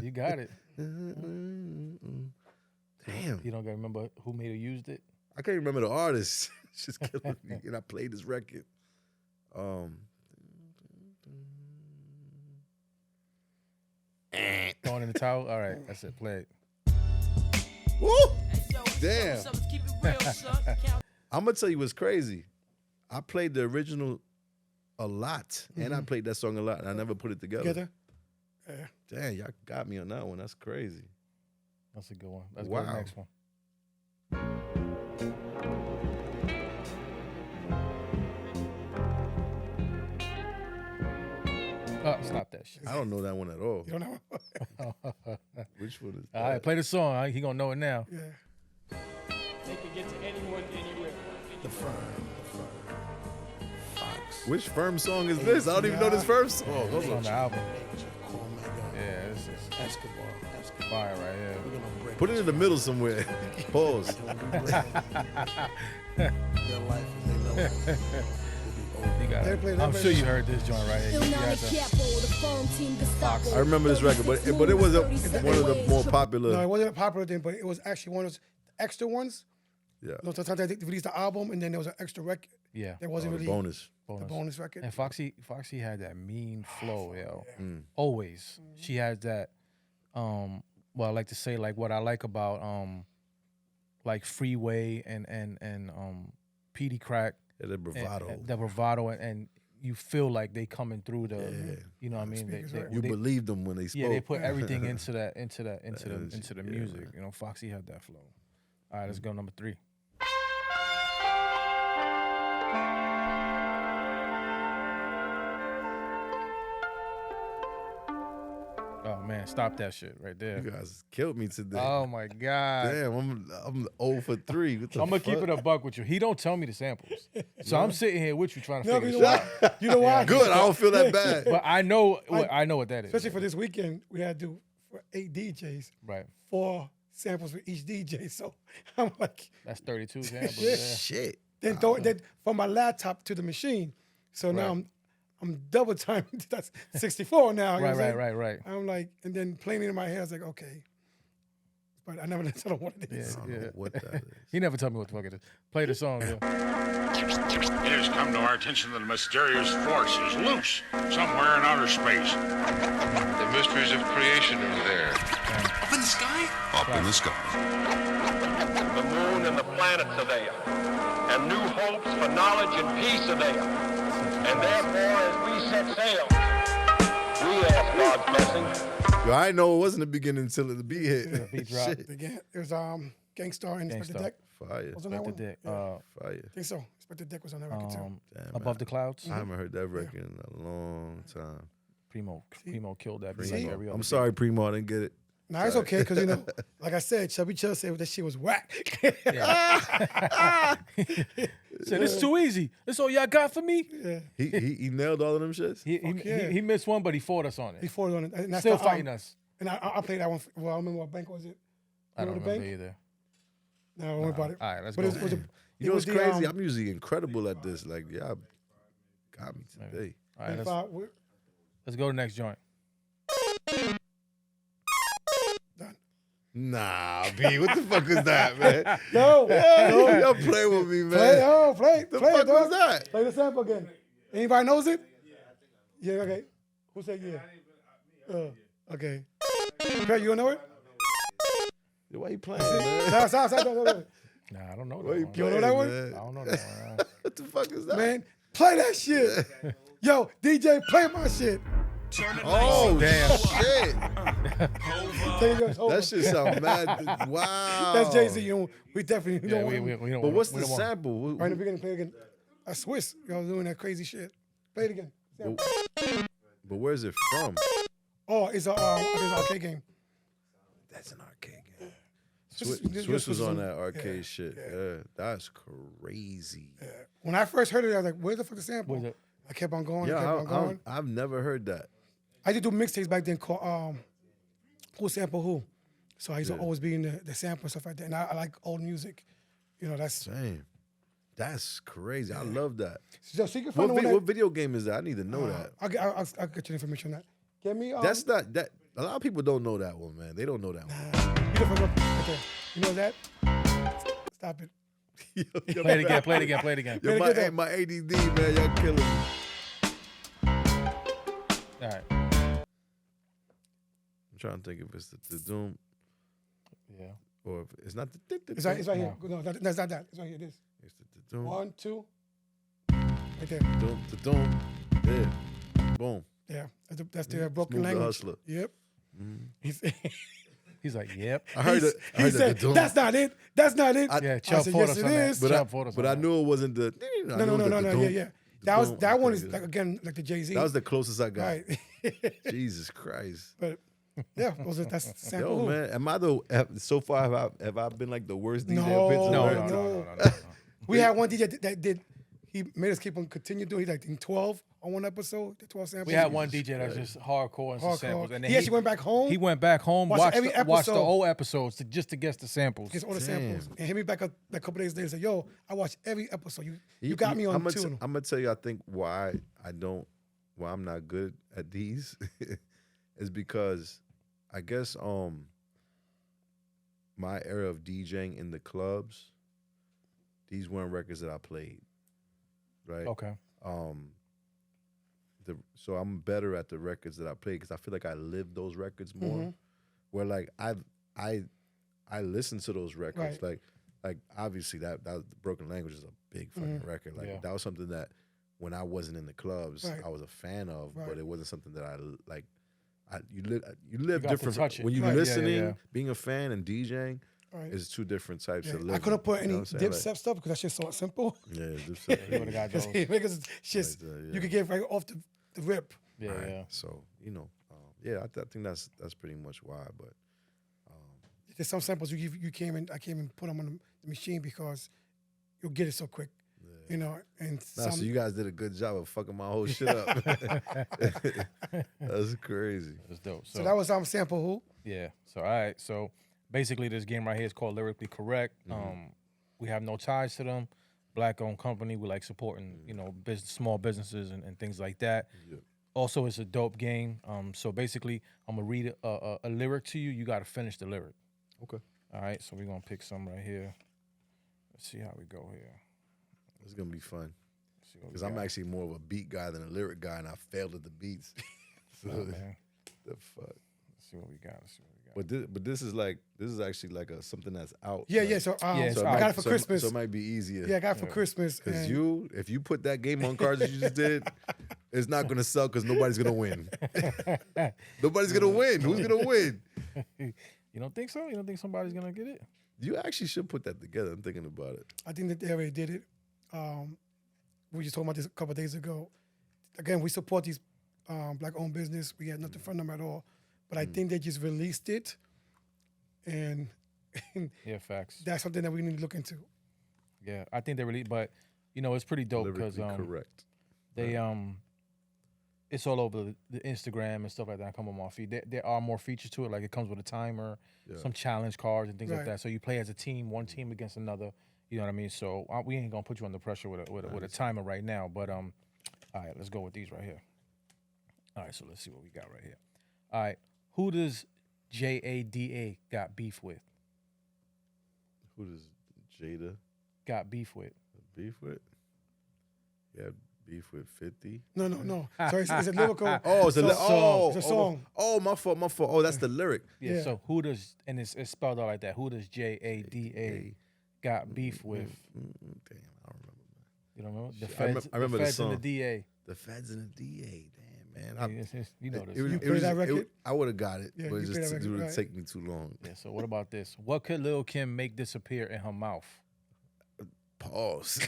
You got it. Damn, You don't gotta remember who made or used it. I can't remember the artist. It's just killing me. And I played this record. Throwing in the towel. All right, that's it. Play it. Woo! Damn. I'm gonna tell you what's crazy. I played the original a lot, and I played that song a lot, and I never put it together. Together. Yeah. Damn, y'all got me on that one. That's crazy. That's a good one. Let's go to the Wow. next one. Oh, stop that shit. I don't know that one at all. You don't know? Which one is that? All right, play the song. All right, he gonna know it now. Yeah. They can get to anyone, anywhere. Which Firm song is this? I don't even know this Firm song. Hold It's on on. the album. Yeah, this is fire right here. Put it in the middle somewhere. Pause. You got They it. play that I'm right sure you now. heard this joint right here. Still You not got a the- capo, the phone team Gestapo. I remember this record, but it was one of the more popular. No, it wasn't a popular thing, but it was actually one of those extra ones. Yeah. No, sometimes they released the album and then there was an extra record. Yeah, That wasn't Oh, really the bonus. the bonus record. And Foxy had that mean flow, yo. Mm. Always. She has that well, I like to say like what I like about like Freeway and PD Crack, Yeah, the bravado. and the bravado, and you feel like they coming through the you know what I mean? Speakers, right. You believed them when they spoke. yeah, they put everything into the Yeah, music. man. You know, Foxy had that flow. All right, let's go number 3. Oh man, stop that shit right there. You guys killed me today. Oh my god. Damn, I'm 0 for 3. What the I'm gonna keep fuck? it a buck with you. He don't tell me the samples, so I'm sitting here with you trying to No, figure but you know shit out. why? You know why? Good. I don't feel that bad. But I know what that is. Especially for this weekend, we had to do for 8 DJs, Right, 4 samples for each DJ. So I'm like, that's 32 samples. Yeah. Yeah. Shit. then throw it then from my laptop to the machine. So now Right. I'm double time. That's 64 now. you know what I'm saying? Right. I'm like, and then playing it in my head, I was like, okay. But I never tell them what it is. I don't know what that is. He never told me what the fuck it is. Play the song. Yeah. It has come to our attention that a mysterious force is loose somewhere in outer space. The mysteries of creation are there. Up in the sky? Up in the sky. The moon and the planets are there, and new hopes for knowledge and peace are there. And therefore, as we set sail, we ask God's blessing. Yo, I know it wasn't the beginning until the beat hit. beat drop. Shit. Again, it was Gangstar and Inspector Gangstar. Deck. Fire. Was on that The one? dick. Yeah, Fire. I think so. Inspector Deck was on that record too. Damn, Above man. the Clouds. I haven't heard that record in a long time. Primo killed that. beat See? like every other I'm beat. sorry, Primo, I didn't get it. Nah, it's okay because like I said, Chubby Chill said that shit was whack. Said it's too easy. That's all y'all got for me. Yeah. He nailed all of them shits? He missed one, but he fought us on it. Before on it, and that's Still the, fighting us. And I played that one. Well, I don't remember what bank was it. I don't Remember the remember bank? either. No, don't worry about it. All right, let's But go. it was a- You it know was what's the, crazy? I'm usually incredible at this. Like, y'all got me today. All right, Let's let's go to the next joint. Nah, B, what the fuck is that, man? Yo, Y'all play with me, man. play the play fuck it, dog. was that? Play the sample again. Anybody knows it? Yeah, okay. Who said yeah? Okay. Craig, you don't know it? Why you playing, man? Stop. Nah, I don't know Why that you one. You don't playing, know that one? man? I don't know that one. What the fuck is that? Man, play that shit. Yo, DJ, play my shit. Oh, Damn. shit. That That shit sound mad. Wow. That's Jay-Z. You know, we definitely Yeah, don't we want him. don't. But what's we the don't want- sample? Right in the beginning, play it again. A Swiss, y'all doing that crazy shit. Play it again. Sample. But where's it from? Oh, it's a arcade game. That's an arcade game. Swiss- Swiss was on yeah, that arcade shit. Yeah, that's crazy. When I first heard it, I was like, where the fuck the sample? Where's it? I kept on going, Yeah, kept on going. I've never heard that. I used to do mixtapes back then called Who Sample Who. So I used to always be in the sample and stuff like that. And I like old music. You know, that's Damn. That's crazy. I love that. so you can find What, the one what video game is that? I need to know that. I'll get you the information on that. Get me That's not that. A lot of people don't know that one, man. They don't know that one. beautiful okay. You know that? Stop it. Play it again. Play it again. Yo, Better get my ADD, man, y'all killing me. All right. I'm trying to think if it's the Doom Yeah. or if it's not the. It's right here. No, that's not that. It's right here. It is. It's the Doom. 1, 2. Right there. Doom. The Doom. Yeah. Boom. Yeah. That's the broken Smooth the language. Hustler. Yep. He's like, yep. I heard it. I He heard said, the Doom. that's not it. That's not it. Yeah, I Chubb said, fought yes, us it on that. is. But Chubb fought us but on I that. knew it wasn't the. No. Yeah. That one is like again like the Jay-Z. That was the closest I got. right. Jesus Christ. But yeah, that's the sample. Yo, Who. man, am I so far have I been like the worst DJ No, in Pittsburgh? No. We had one DJ that did. He made us keep on continue doing. He like in 12 on one episode. The 12 samples. We had one DJ that's just hardcore and some samples. And then He actually went back home. He went back home, Watched every watched the episode. old episodes just to guess the samples. Gets all the samples and hit me back up a couple days later and said, "Yo, I watched every episode. You got me on I'm two." I'm gonna tell you, I think why I'm not good at these is because I guess my era of DJing in the clubs, these weren't records that I played, right? Okay. So I'm better at the records that I play because I feel like I lived those records more. Where like I listened to those records, Right. like obviously that Broken Language is a big fucking record. Like Yeah. that was something that when I wasn't in the clubs, Right. I was a fan of, Right. but it wasn't something that I like. You live got to different touch it. when you Right. Yeah, listening, yeah. being a fan and DJing Right. is two different types Yeah. of living. I couldn't put you any know what I'm saying? dipset stuff because that shit's so simple. Like, yeah, You Dipset. would've got Because those. because it's yeah. you could get right off the rip. Yeah, Right. yeah. So I think that's pretty much why. But There's some samples I came and put them on the machine because you'll get it so quick. You know, and nah, some so you guys did a good job of fucking my whole shit up. That's crazy. That's dope. so that was sample who. Yeah. So all right. So basically, this game right here is called Lyrically Correct. We have no ties to them. Black-owned company. We like supporting, small businesses and things like that. Yep. Also, it's a dope game. So basically, I'm gonna read a lyric to you. You got to finish the lyric. Okay. All right. So we're gonna pick some right here. Let's see how we go here. It's gonna be fun Let's see what we because I'm got. actually more of a beat guy than a lyric guy, and I failed at the beats. So, Oh, man. the fuck. Let's see what we got. Let's see what we got. But this is actually like something that's out. Yeah, like, yeah. So, it's so I might- got it for so- Christmas. So it might be easier. Yeah, I got it for Christmas. Because and if you put that game on cards that you just did, it's not gonna sell because nobody's gonna win. Nobody's gonna win. Who's gonna win? You don't think so? You don't think somebody's gonna get it? You actually should put that together. I'm thinking about it. I think that they already did it. We just talked about this a couple of days ago. Again, we support these black-owned business. We had nothing from them at all. But I think they just released it, and Yeah, facts. that's something that we need to look into. Yeah, I think they really, but it's pretty dope because Lyrically correct. they it's all over the Instagram and stuff like that. Come on my feed. There are more features to it, like it comes with a timer, some challenge cards and things like Right. that. So you play as a team, one team against another. You know what I mean? So we ain't gonna put you under pressure with a timer right now. But all right, let's go with these right here. All right, so let's see what we got right here. All right, who does JADA got beef with? Who does Jada Got beef with? beef with? Yeah, beef with 50. No. So it's a lyrical. Oh, it's a it's a song. Oh, my fault. Oh, that's the lyric. Yeah. Yeah. So who does, and it's spelled out like that. Who does JADA got beef with? Damn, I don't remember. You don't know the Shit, feds. I remember the the feds and the song. DA. The feds and the DA. Damn, man. You know this. It was- You it play was- that it record? was- I would have got it, Yeah, but you it play that just record, would right. take me too long. Yeah. So what about this? What could Lil Kim make disappear in her mouth? Pause.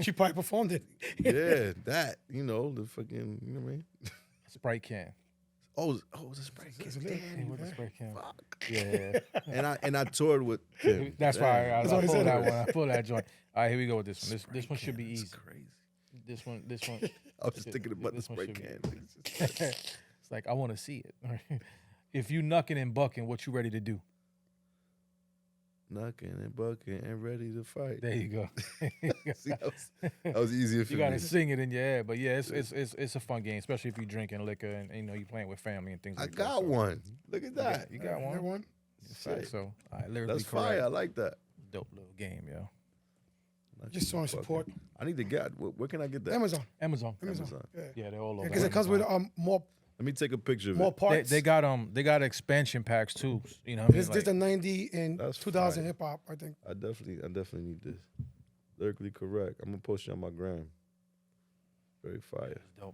She probably performed it. Yeah, that. The fucking. You know what I mean? Sprite can. Oh, it's a spray can. It's a lyric. Hey, what the Sprite can? Fuck. Yeah. And I toured with Kim. That's why I That's what he pulled said. that one. I pulled that joint. All right, here we go with this one. This one should be That's easy. crazy. This one. I was just thinking about the This one spray should be- can. It's like I want to see it. If you knucking and bucking, what you ready to do? Knocking and bucking and ready to fight. There you go. See, that was easier for You me. gotta sing it in your head, but yeah, it's a fun game, especially if you drinking liquor and you playing with family and things I like that. got So, one. Look at that. You got one. That one. Fact, so, all right, lyrically That's correct. fire. I like that. Dope little game, yo. Just showing support. I need to get. Where can I get that? Amazon. Amazon. Amazon. Yeah. Yeah, they're all over. Because it comes with more Let me take a picture of more it. parts. They got expansion packs too. You know what I mean? This a 90 and That's 2000 fire. hip hop, I think. I definitely need this. Lyrically correct. I'm gonna post it on my gram. Very fire. Dope,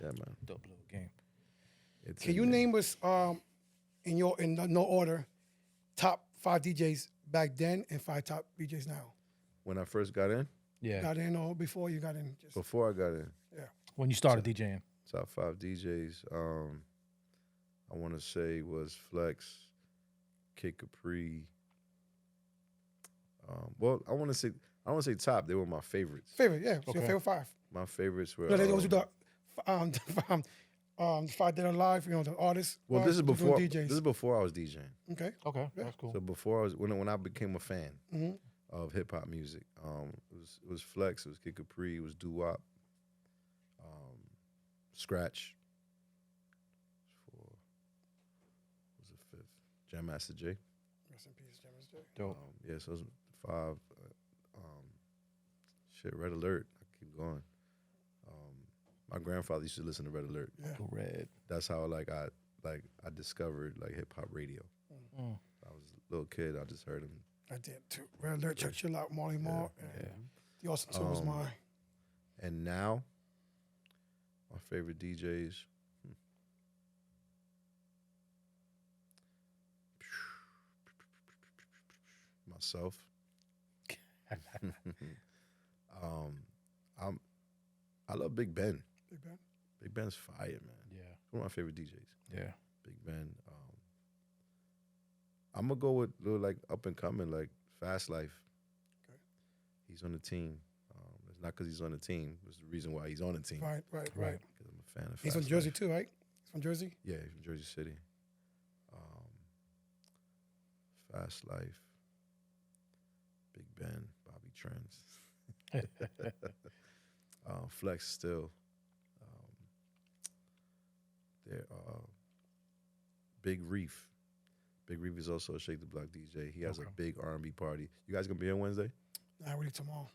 Yeah, man. dope little game. It's Can in you there. name us in no order top 5 DJs back then and 5 top DJs now? when I first got in? Yeah, Got in or before you got in? Just Before I got in, when you started DJing. top 5 DJs. I want to say was Flex, Kid Capri. Well, I want to say top. They were my favorites. favorite, yeah. So Okay. your favorite 5. My favorites were. No, they always do the 5 Dead or Alive, the artists. well, this is doing before. DJs. This is before I was DJing. Okay. Okay, that's cool. So before I was when I became a fan Mm-hmm. of hip hop music, it was Flex, it was Kid Capri, it was Doo Wop, Scratch. For was the 5th? Jam Master Jay. Rest in peace, James J. Dope. Yeah, so those 5. Red Alert. I keep going. My grandfather used to listen to Red Alert. Red. That's how I discovered hip hop radio. Mm. I was a little kid. I just heard him. I did too. Red Alert, Chuck Chill Out, Marley Marl, and The Austin 2 was mine. And now, my favorite DJs. Myself. I love Big Ben. Big Ben. Big Ben's fire, man. Yeah. One of my favorite DJs. Yeah. Big Ben. I'm gonna go with like up and coming, like Fast Life. Okay. He's on the team. It's not because he's on the team. It's the reason why he's on the team. Right. Because I'm a fan of. He's Fast from Jersey Life. too, right? He's from Jersey? Yeah, he's from Jersey City. Fast Life. Big Ben, Bobby Trends, Flex still. There, Big Reef. Big Reef is also a Shake the Block DJ. He has a big R&B party. You guys gonna be here Wednesday? Not really tomorrow.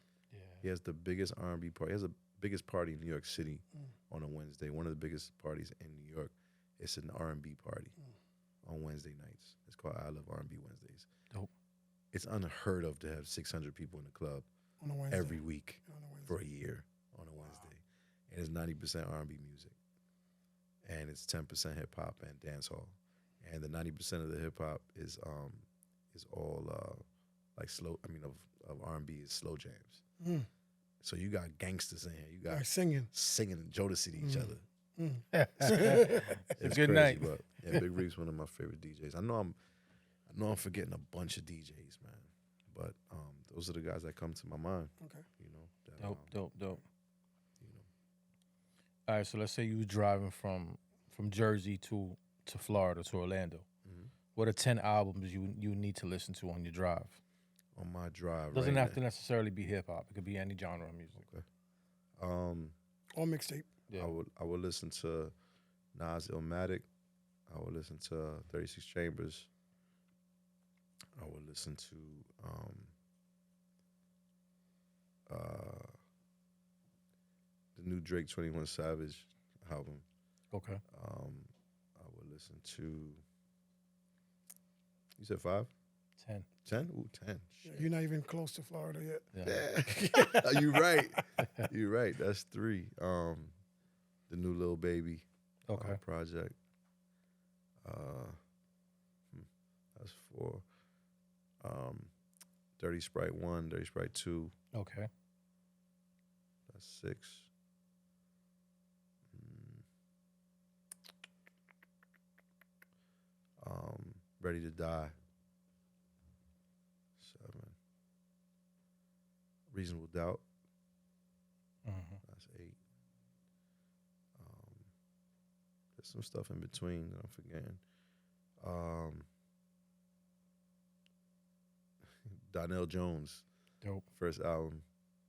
He has the biggest R&B party. He has the biggest party in New York City on a Wednesday. One of the biggest parties in New York. It's an R&B party on Wednesday nights. It's called I Love R&B Wednesdays. Dope. It's unheard of to have 600 people in the club On a Wednesday. every week On a Wednesday. for a year on a Wednesday. And it's 90% R&B music. And it's 10% hip hop and dance hall. And the 90% of the hip hop is all like slow. I mean, of R&B is slow jams. So you got gangsters in here. You got Like singing. singing Jodeci to each other. It's It's good crazy, night. But yeah, Big Reef's one of my favorite DJs. I know I'm forgetting a bunch of DJs, man. But those are the guys that come to my mind. Okay. You know. That, Dope. You know. All right, so let's say you was driving from Jersey to Florida to Orlando. What are 10 albums you need to listen to on your drive? On my drive, Doesn't right have to necessarily be hip hop. It could be any genre of music. Okay. Or mixtape. Yeah. I would listen to Nas Illmatic. I would listen to 36 Chambers. I would listen to the new Drake 21 Savage album. Okay. I would listen to. You said 5? 10. 10? Ooh, 10. You're not even close to Florida yet. Yeah. You right. You right. That's 3. The new Lil Baby Okay. project. That's 4. Dirty Sprite 1, Dirty Sprite 2. Okay. That's 6. Ready to Die. 7. Reasonable Doubt. That's 8. There's some stuff in between that I'm forgetting. Donnell Jones, Dope. first album.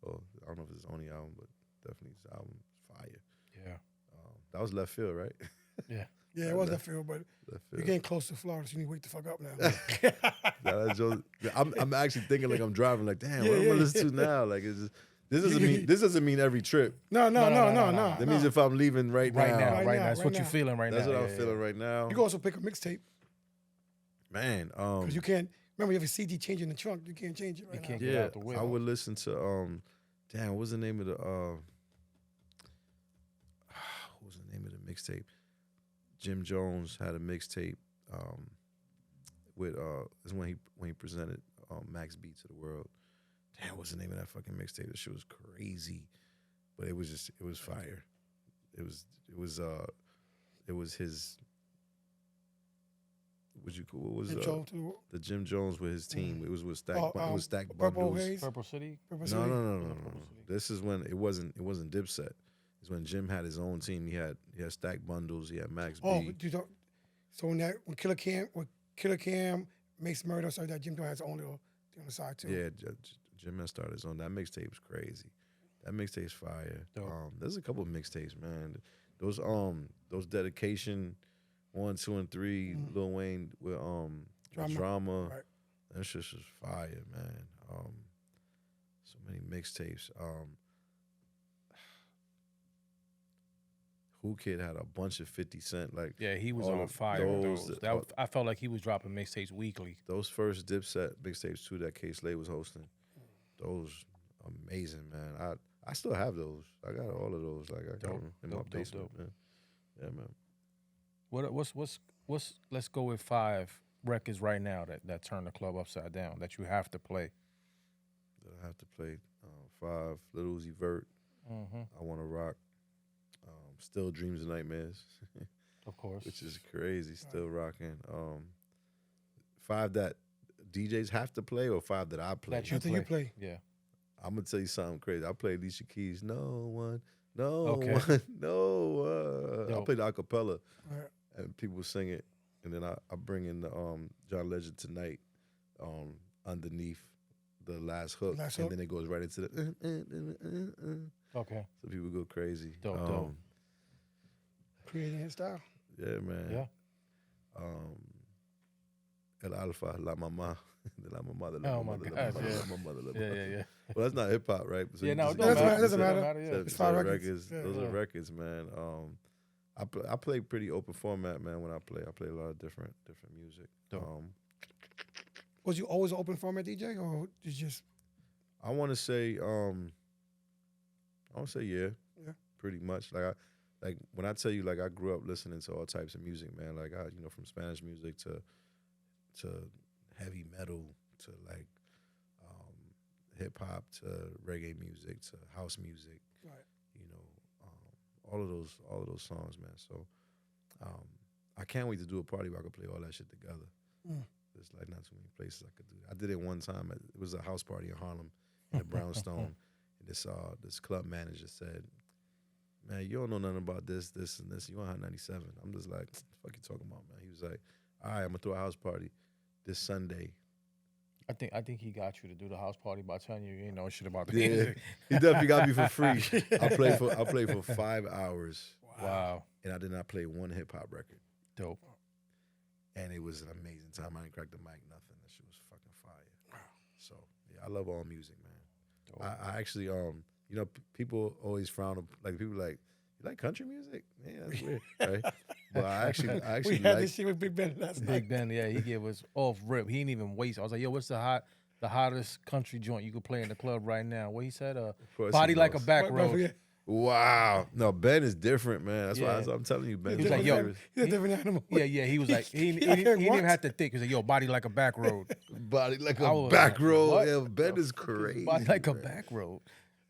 Well, I don't know if it's his only album, but definitely his album is fire. Yeah. That was left field, right? Yeah. Yeah, it was that field, but Left you're field. getting close to Florida, so you need to wake the fuck up now. Donnell Jones. I'm actually thinking like I'm driving. Like, damn, what am I yeah. listening to now? Like, it's just, this doesn't mean every trip. No. That means if I'm leaving right Right now. now. Right Right now, now. That's right what you're now. feeling right That's now. what Yeah, I'm yeah. feeling right now. You can also pick a mixtape Man, because you can't. Remember, you have a CD changer in the trunk. You can't change it right You now. can't get yeah, out the way. I would listen to damn, what's the name of the what was the name of the mixtape? Jim Jones had a mixtape with this is when he presented Max B to the world. Damn, what's the name of that fucking mixtape? That shit was crazy, but it was fire. It was his. What was Intro to the Jim Jones with his team? It was with Stack. Oh, it was Stack Purple Bundles. Haze. Purple City. Purple No, City. no. This is when it wasn't Dipset. It's when Jim had his own team. He had Stack Bundles. He had Max Oh, B. but you don't. So when Killer Cam makes murder, so that Jim Jones has his own little thing on the side too. Yeah, Jim had started his own. That mixtape's crazy. That mixtape's fire. Dope. There's a couple of mixtapes, man. Those Dedication 1, 2, and 3. Lil Wayne with Drama. Right. That shit was fire, man. So many mixtapes. Who Kid had a bunch of 50 Cent. Like, Yeah, he was all on of fire. with those- those. I felt like he was dropping mixtapes weekly. those first Dipset mixtapes too that K Slade was hosting. Those amazing, man. I still have those. I got all of those. Like I got them in my Dope. basement, man. Yeah, man. What's let's go with 5 records right now that turn the club upside down that you have to play. That I have to play 5. Lil Uzi Vert. I Wanna Rock. Still Dreams and Nightmares, Of course. which is crazy. Still rocking. 5 that DJs have to play or 5 that I play. That you Nothing you play. Yeah. I'm gonna tell you something crazy. I play Alicia Keys. No one. Okay. I Dope. play the acapella, Right. and people sing it, and then I bring in the John Legend Tonight underneath the last hook, Last and hook. then it goes right into the. Okay. So people go crazy. Dope. Creating his style. Yeah, man. Yeah. El Alfa, La Mama, de La Mama, de La Oh, Mama, my de La gosh, Mama, de yeah. La Mama, de La Yeah, Mama. yeah, yeah. Well, that's not hip hop, right? So Yeah, you no, just- it don't matter. doesn't matter. Yeah. It's five records. records. Yeah. Those Yeah. are records, man. I play pretty open format, man. When I play a lot of different music. Dope. Was you always an open format DJ, or you just I want to say, yeah, Yeah. pretty much. Like when I tell you, like I grew up listening to all types of music, man. Like from Spanish music to heavy metal to like hip hop to reggae music to house music. Right. All of those songs, man. So I can't wait to do a party where I can play all that shit together. Mm. There's like not too many places I could do that. I did it one time. It was a house party in Harlem in the Brownstone. And this club manager said, "Man, you don't know nothing about this, and this. You on Hot 97." I'm just like, "What the fuck you talking about, man?" He was like, "All right, I'm gonna throw a house party this Sunday." I think he got you to do the house party by telling you ain't know shit about the Yeah, music. he definitely got me for free. I played for 5 hours, Wow. and I did not play one hip hop record. Dope. And it was an amazing time. I didn't crack the mic, nothing. That shit was fucking fire. So yeah, I love all music, man. I actually, people always frown like people like, you like country music? Yeah, that's weird, right? But I actually we had like. this shit with Big Ben last night. Big Ben, yeah, he gave us off rip. He didn't even waste. I was like, yo, what's the hottest country joint you could play in the club right now? What he said, course Body he Like a knows. Back Right, Road. yeah. Wow, no, Ben is different, man. That's Yeah. why I'm telling you, Ben. He was is like, my yo, favorite. He's a different animal. Yeah, he was like, he Yeah, didn't even what? have to think. He was like, yo, Body Like a Back Road. Body like I a was back like, road. what Yeah, Ben the is fuck is crazy. Body Like a man. Back Road.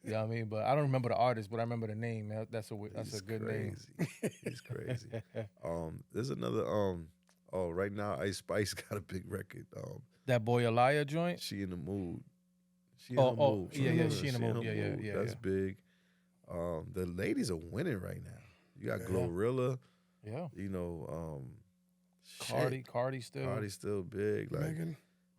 You know what I mean? But I don't remember the artist, but I remember the name. That's a He's good name. crazy. He's crazy. There's another. Right now, Ice Spice got a big record. That Boy Elia joint. She in the mood. She in Oh, the oh, mood. yeah, she in the mood. Yeah, That's yeah. big. The ladies are winning right now. You got Glorilla. Yeah. Shit. Cardi still. Cardi's still big. Like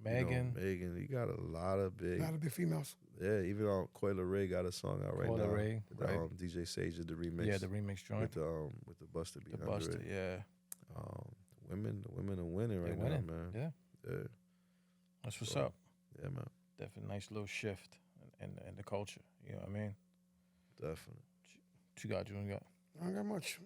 Megan, Megan. You got a lot of a big. lot of big females. Yeah, even Coi Leray got a song out right Coi now. Leray, With, right. DJ Sage did the remix. Yeah, the remix joint. with the Buster beat The under Buster, it. yeah. The women are winning right They're winning. now, man. Yeah. Yeah, That's what's So- up. yeah, man. Definitely nice little shift in the culture. You know what I mean? Definitely. What you got, June? I don't got much.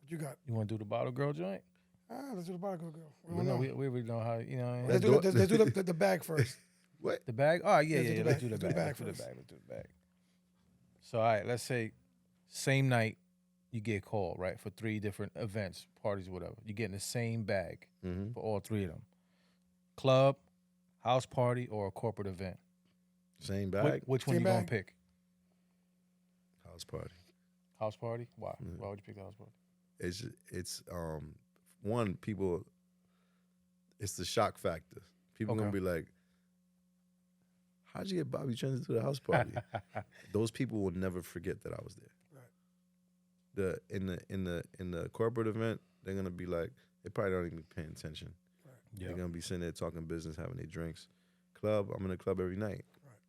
What you got? You want to do the bottle girl joint? Let's do the bottle girl. We We don't know know. we really know how, you know what I mean? Let's do the bag first. What? The bag? Oh, yeah, Let's do yeah. the Let's bag. do the Let's do the bag. bag Let's do the first. bag. Let's do the bag. So, all right, let's say same night you get called, right, for 3 different events, parties, whatever. You get in the same bag Mm-hmm. for all 3 of them. Club, house party, or a corporate event. Same bag. Which one Same you going bag. to pick? House party. House party? Why? Mm. Why would you pick the house party? It's one, people. It's the shock factor. People gonna Okay. be like, "How'd you get Bobby Trends to the house party?" Those people will never forget that I was there. In the corporate event, they're gonna be like, they probably don't even be paying attention. Yeah. They're gonna be sitting there talking business, having their drinks. Club, I'm in the club every night.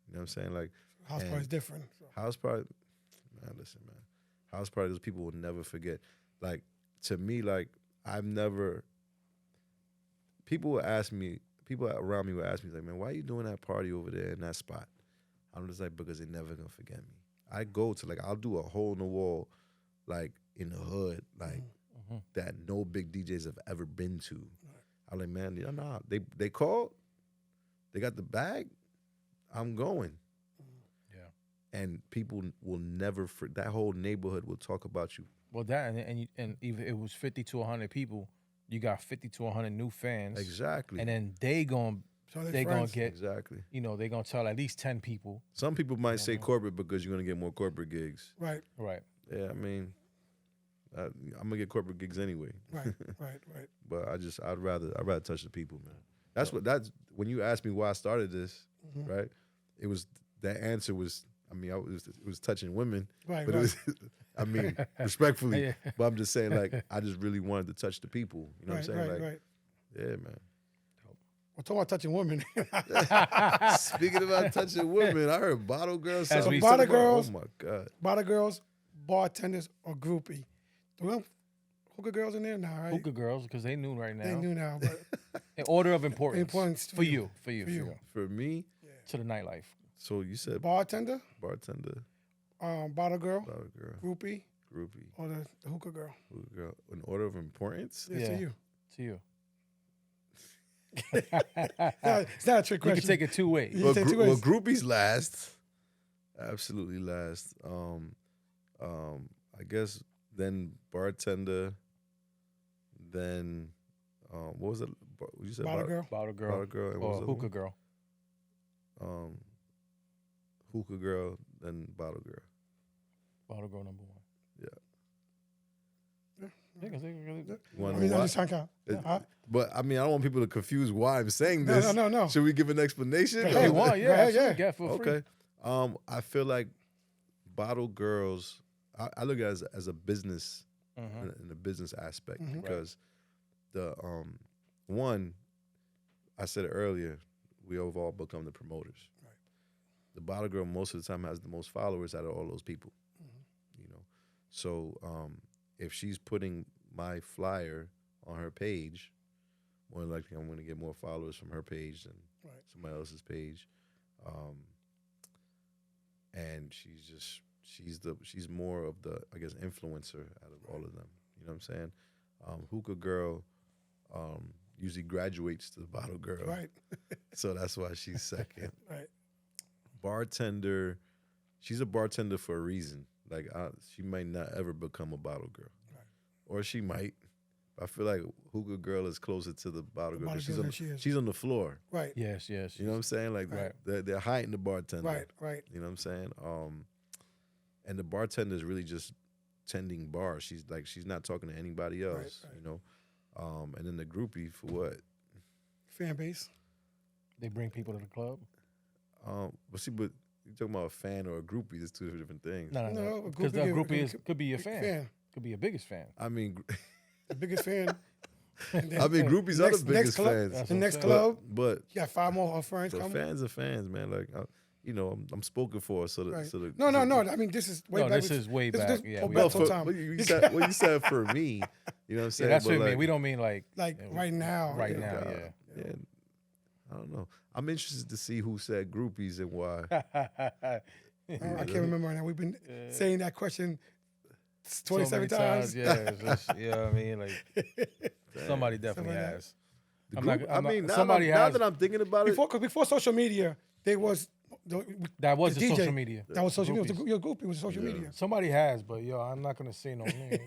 You know what I'm saying? Like House And- party's different. So. house party, man. Listen, man. House party, those people will never forget. Like to me, like I've never. People will ask me. People around me will ask me, like, man, why are you doing that party over there in that spot? I'm just like, because they're never gonna forget me. I go to I'll do a hole in the wall, like in the hood, like Mhm. that no big DJs have ever been to. I'm like, man, nah. They called, they got the bag. I'm going. Yeah. And people will never that whole neighborhood will talk about you. Well, that and even if it was 50 to 100 people, you got 50 to 100 new fans. Exactly. And then they gonna get, Exactly. they gonna tell at least 10 people. Some people might say corporate because you're gonna get more corporate gigs. Right, Right. Yeah, I mean, I'm gonna get corporate gigs anyway. right, right. But I'd rather touch the people, man. That's when you asked me why I started this, right? It was that answer was. I mean, it was touching women, Right, but right. it was. I mean, respectfully, Yeah. but I'm just saying, like, I just really wanted to touch the people. You know Right, what I'm saying? right, Like, right. yeah, man. We're talking about touching women. Speaking about touching women, I heard bottle girls. As sound we- like Bottle something- girls- Oh my god. Bottle girls, bartenders, or groupie. Do we have hookah girls in there now, right? Hookah girls, because they knew right now. They knew now, but In order of importance. Importance for you. For you. For me, To the nightlife. so you said bartender, bartender, bottle girl, bottle girl, groupie, groupie, or the hookah girl. hookah girl. In order of importance, Yes, Yeah. to you. To you. It's not a trick You question. can take it two ways. You say two well, ways. groupies last. Absolutely last. I guess then bartender. Then, what was it? What you said? Bottle girl. Bottle girl. Bottle girl. And what was Or the hookah other girl. one? Hookah girl. Then bottle girl. Bottle girl number 1. Yeah. Yeah, 'cause they really- You I wanna mean, know I'm why? just trying to. Huh? But I mean, I don't want people to confuse why I'm saying No, this. no. Should we give an explanation? Hey, Or- why? Go Yeah, ahead, absolutely. yeah. Get for free. Okay. I feel like bottle girls. I look at it as a business in the business aspect because the one I said it earlier, we have all become the promoters. Right. The bottle girl most of the time has the most followers out of all those people. You know, so if she's putting my flyer on her page, more than likely I'm going to get more followers from her page than Right. somebody else's page. And she's more of the, I guess, influencer out of all of them. You know what I'm saying? Hookah girl usually graduates to the bottle girl. Right. So that's why she's second. Right. Bartender, she's a bartender for a reason. Like she might not ever become a bottle girl. Right. Or she might. I feel like hookah girl is closer to the bottle girl. bottle 'cause girl than she is. she's on the floor. Right. Yes, yes. You know what I'm saying? Like Right. they're hiding the bartender. Right. Right. You know what I'm saying? And the bartender is really just tending bar. She's not talking to anybody else. right. You know? And then the groupie for what? Fan base. They bring people to the club. But you talking about a fan or a groupie? There's two different things. No, No, a because groupie that is- groupie could be your big fan. fan. Could be your biggest fan. I mean, The biggest fan. And then groupies are the biggest club, fans. That's The what next I'm club, But you got 5 more friends but coming. fans are fans, man. Like I'm spoken for. So Right. the No. I mean, this is way No, back. this is way back. Yeah, go we- back No, to for, time. what you said for me. You know what I'm Yeah, saying? that's But what I mean. like- We don't mean like Like right now. right yeah. now. God, yeah. I don't know. I'm interested to see who said groupies and why. Yeah. I can't remember right now. We've been saying that question 27 so many times. Yeah, it's just, you know what I mean? Like somebody definitely Somebody has. The I'm group, not- I I'm not- mean, now, somebody now has- that I'm thinking about it, Before social media, there was That was the DJ. social media. That was social media. Groupies. Your groupie was social media. Somebody has, but yo, I'm not gonna say no names.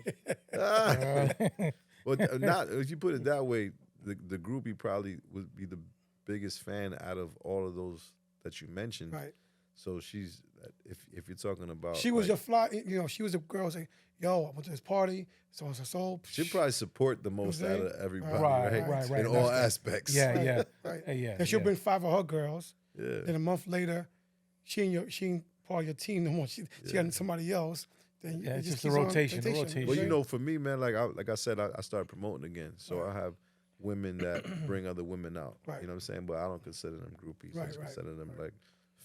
well, not if you put it that way, the groupie probably would be the biggest fan out of all of those that you mentioned. Right. So she's if you're talking about She was like, your fly. She was a girl saying, "Yo, I went to this party. So and so." she'd probably support the most what I'm out of saying? everybody, Right, right? right. In all That's- aspects. Yeah, yeah, Right. yeah. Then she'll yeah. bring 5 of her girls. Yeah. Then a month later, she ain't part of your team no more. She got somebody else. Then Yeah, it it's just keeps a on rotation, the rotation. Well, you right? know, for me, man, like I said, I started promoting again. So I have women that bring other women out. Right. You know what I'm saying? But I don't consider them groupies. I Right, just right, consider them like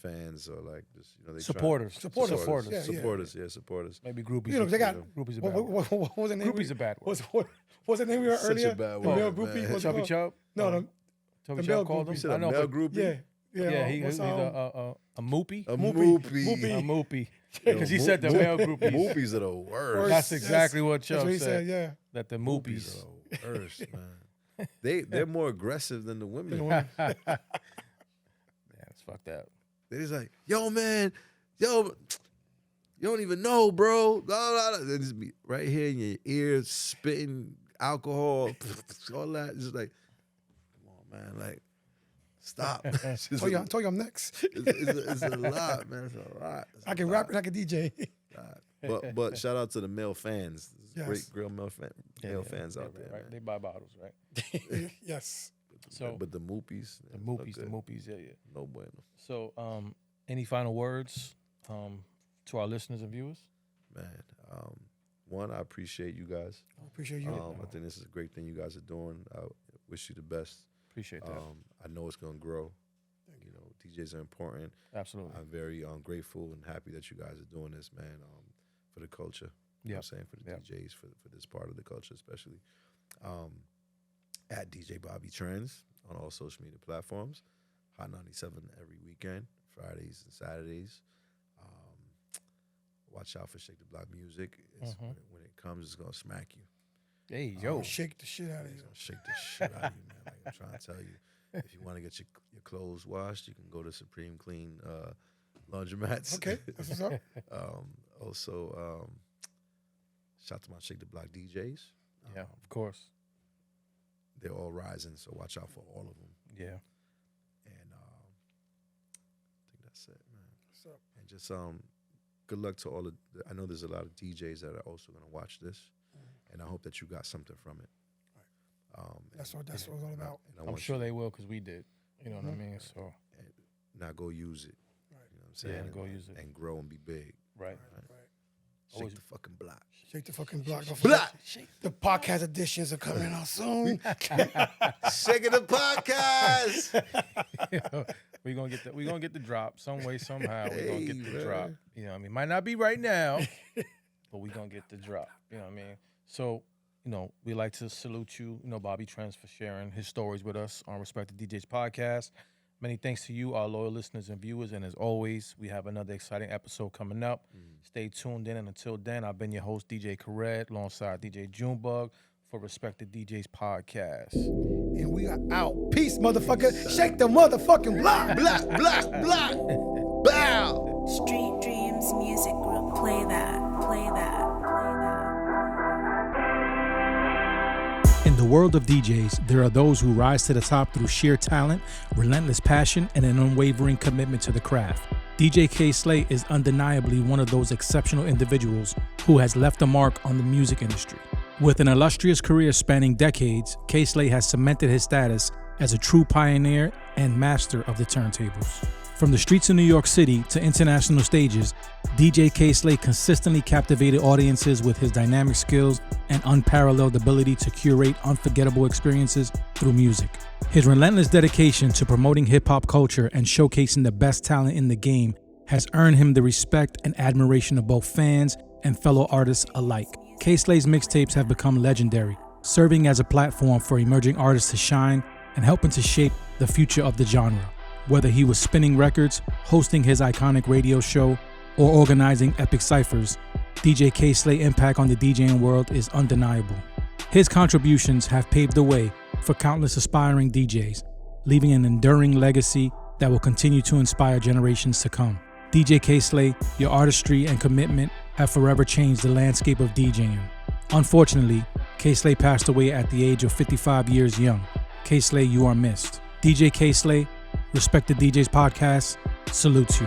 fans or like just they Supporters. Supporters, Supporters. yeah. supporters. Maybe groupies. You know, they got groupies. A what, bad word. what was the name? Groupie's a bad word. What was the name we heard Such a earlier? bad The male word, groupie. man. What's it Chubby called? Chub. No, Chubby the Chub male called groupies. him. You said I a know, male but groupie? yeah. yeah, what's, he's a moopie. A Moopie. moopie. A moopie. Yo, Because he said the moop- male groupies. Moopies are the worst. That's exactly what That's Chubb what he said. said. Yeah. That the Moopies moopies. are the worst, man. They're more aggressive than the women. Yeah, it's fucked up. They just like, yo, man, yo, you don't even know, bro. Blah, blah, blah. They just be right here in your ear, spitting alcohol, all that. Just like, come on, man, like, stop. It's, just Told you I'm next. it's a lot, man. It's a lot. It's I a can lot, rap and I can DJ. But shout out to the male fans. There's Yes. great male fans out there, Right. man. They buy bottles, right? Yes. So But the moopies, the no moopies, good. yeah. No bueno. So, any final words to our listeners and viewers? Man, one, I appreciate you guys. I appreciate you. I think this is a great thing you guys are doing. I wish you the best. Appreciate that. I know it's gonna grow. You know, DJs are important. Absolutely. I'm very grateful and happy that you guys are doing this, man. For the culture. You know what I'm saying? For the DJs, for this part of the culture, especially. At DJ Bobby Trends on all social media platforms. Hot 97 every weekend, Fridays and Saturdays. Watch out for Shake the Block music. When it comes, it's gonna smack you. Hey, yo. Shake the shit out of you. It's gonna shake the shit out of you, man. Like I'm trying to tell you. If you want to get your clothes washed, you can go to Supreme Clean laundromats. Okay, that's what's up. Also, shout out to my Shake the Block DJs. Yeah, of course. They're all rising, so watch out for all of them. Yeah. And I think that's it, man. What's up? And just good luck to all of. I know there's a lot of DJs that are also gonna watch this, and I hope that you got something from it. That's what it's all about. And I'm sure they will because we did. You know what I mean? So. And now go use it. Right. You know what I'm saying? Yeah, and go use it. and grow and be big. Right. Shake the fucking block. Shake the fucking block. Don't Block. forget, the podcast editions are coming out soon. Shaking the podcast. We're gonna get the drop some way, somehow. We're gonna get the Hey, drop. man. You know what I mean? Might not be right now, but we're gonna get the drop. You know what I mean? So, you know, we like to salute you, Bobby Trends, for sharing his stories with us on Respect the DJs podcast. Many thanks to you, our loyal listeners and viewers. And as always, we have another exciting episode coming up. Stay tuned in. And until then, I've been your host, DJ Khaled, alongside DJ Junebug for Respect the DJs podcast. And we are out. Peace, motherfucker. Shake the motherfucking block. Block, block, block. Bow. Street Dreams Music Group. Play that. Play that. In the world of DJs, there are those who rise to the top through sheer talent, relentless passion, and an unwavering commitment to the craft. DJ K-Slay is undeniably one of those exceptional individuals who has left a mark on the music industry. With an illustrious career spanning decades, K-Slay has cemented his status as a true pioneer and master of the turntables. From the streets of New York City to international stages, DJ K-Slay consistently captivated audiences with his dynamic skills and unparalleled ability to curate unforgettable experiences through music. His relentless dedication to promoting hip-hop culture and showcasing the best talent in the game has earned him the respect and admiration of both fans and fellow artists alike. K-Slay's mixtapes have become legendary, serving as a platform for emerging artists to shine and helping to shape the future of the genre. Whether he was spinning records, hosting his iconic radio show, or organizing epic ciphers, DJ K-Slay impact on the DJing world is undeniable. His contributions have paved the way for countless aspiring DJs, leaving an enduring legacy that will continue to inspire generations to come. DJ K-Slay, your artistry and commitment have forever changed the landscape of DJing. Unfortunately, K-Slay passed away at the age of 55 years young. K-Slay, you are missed. DJ K-Slay, Respect the DJs podcast, salutes you.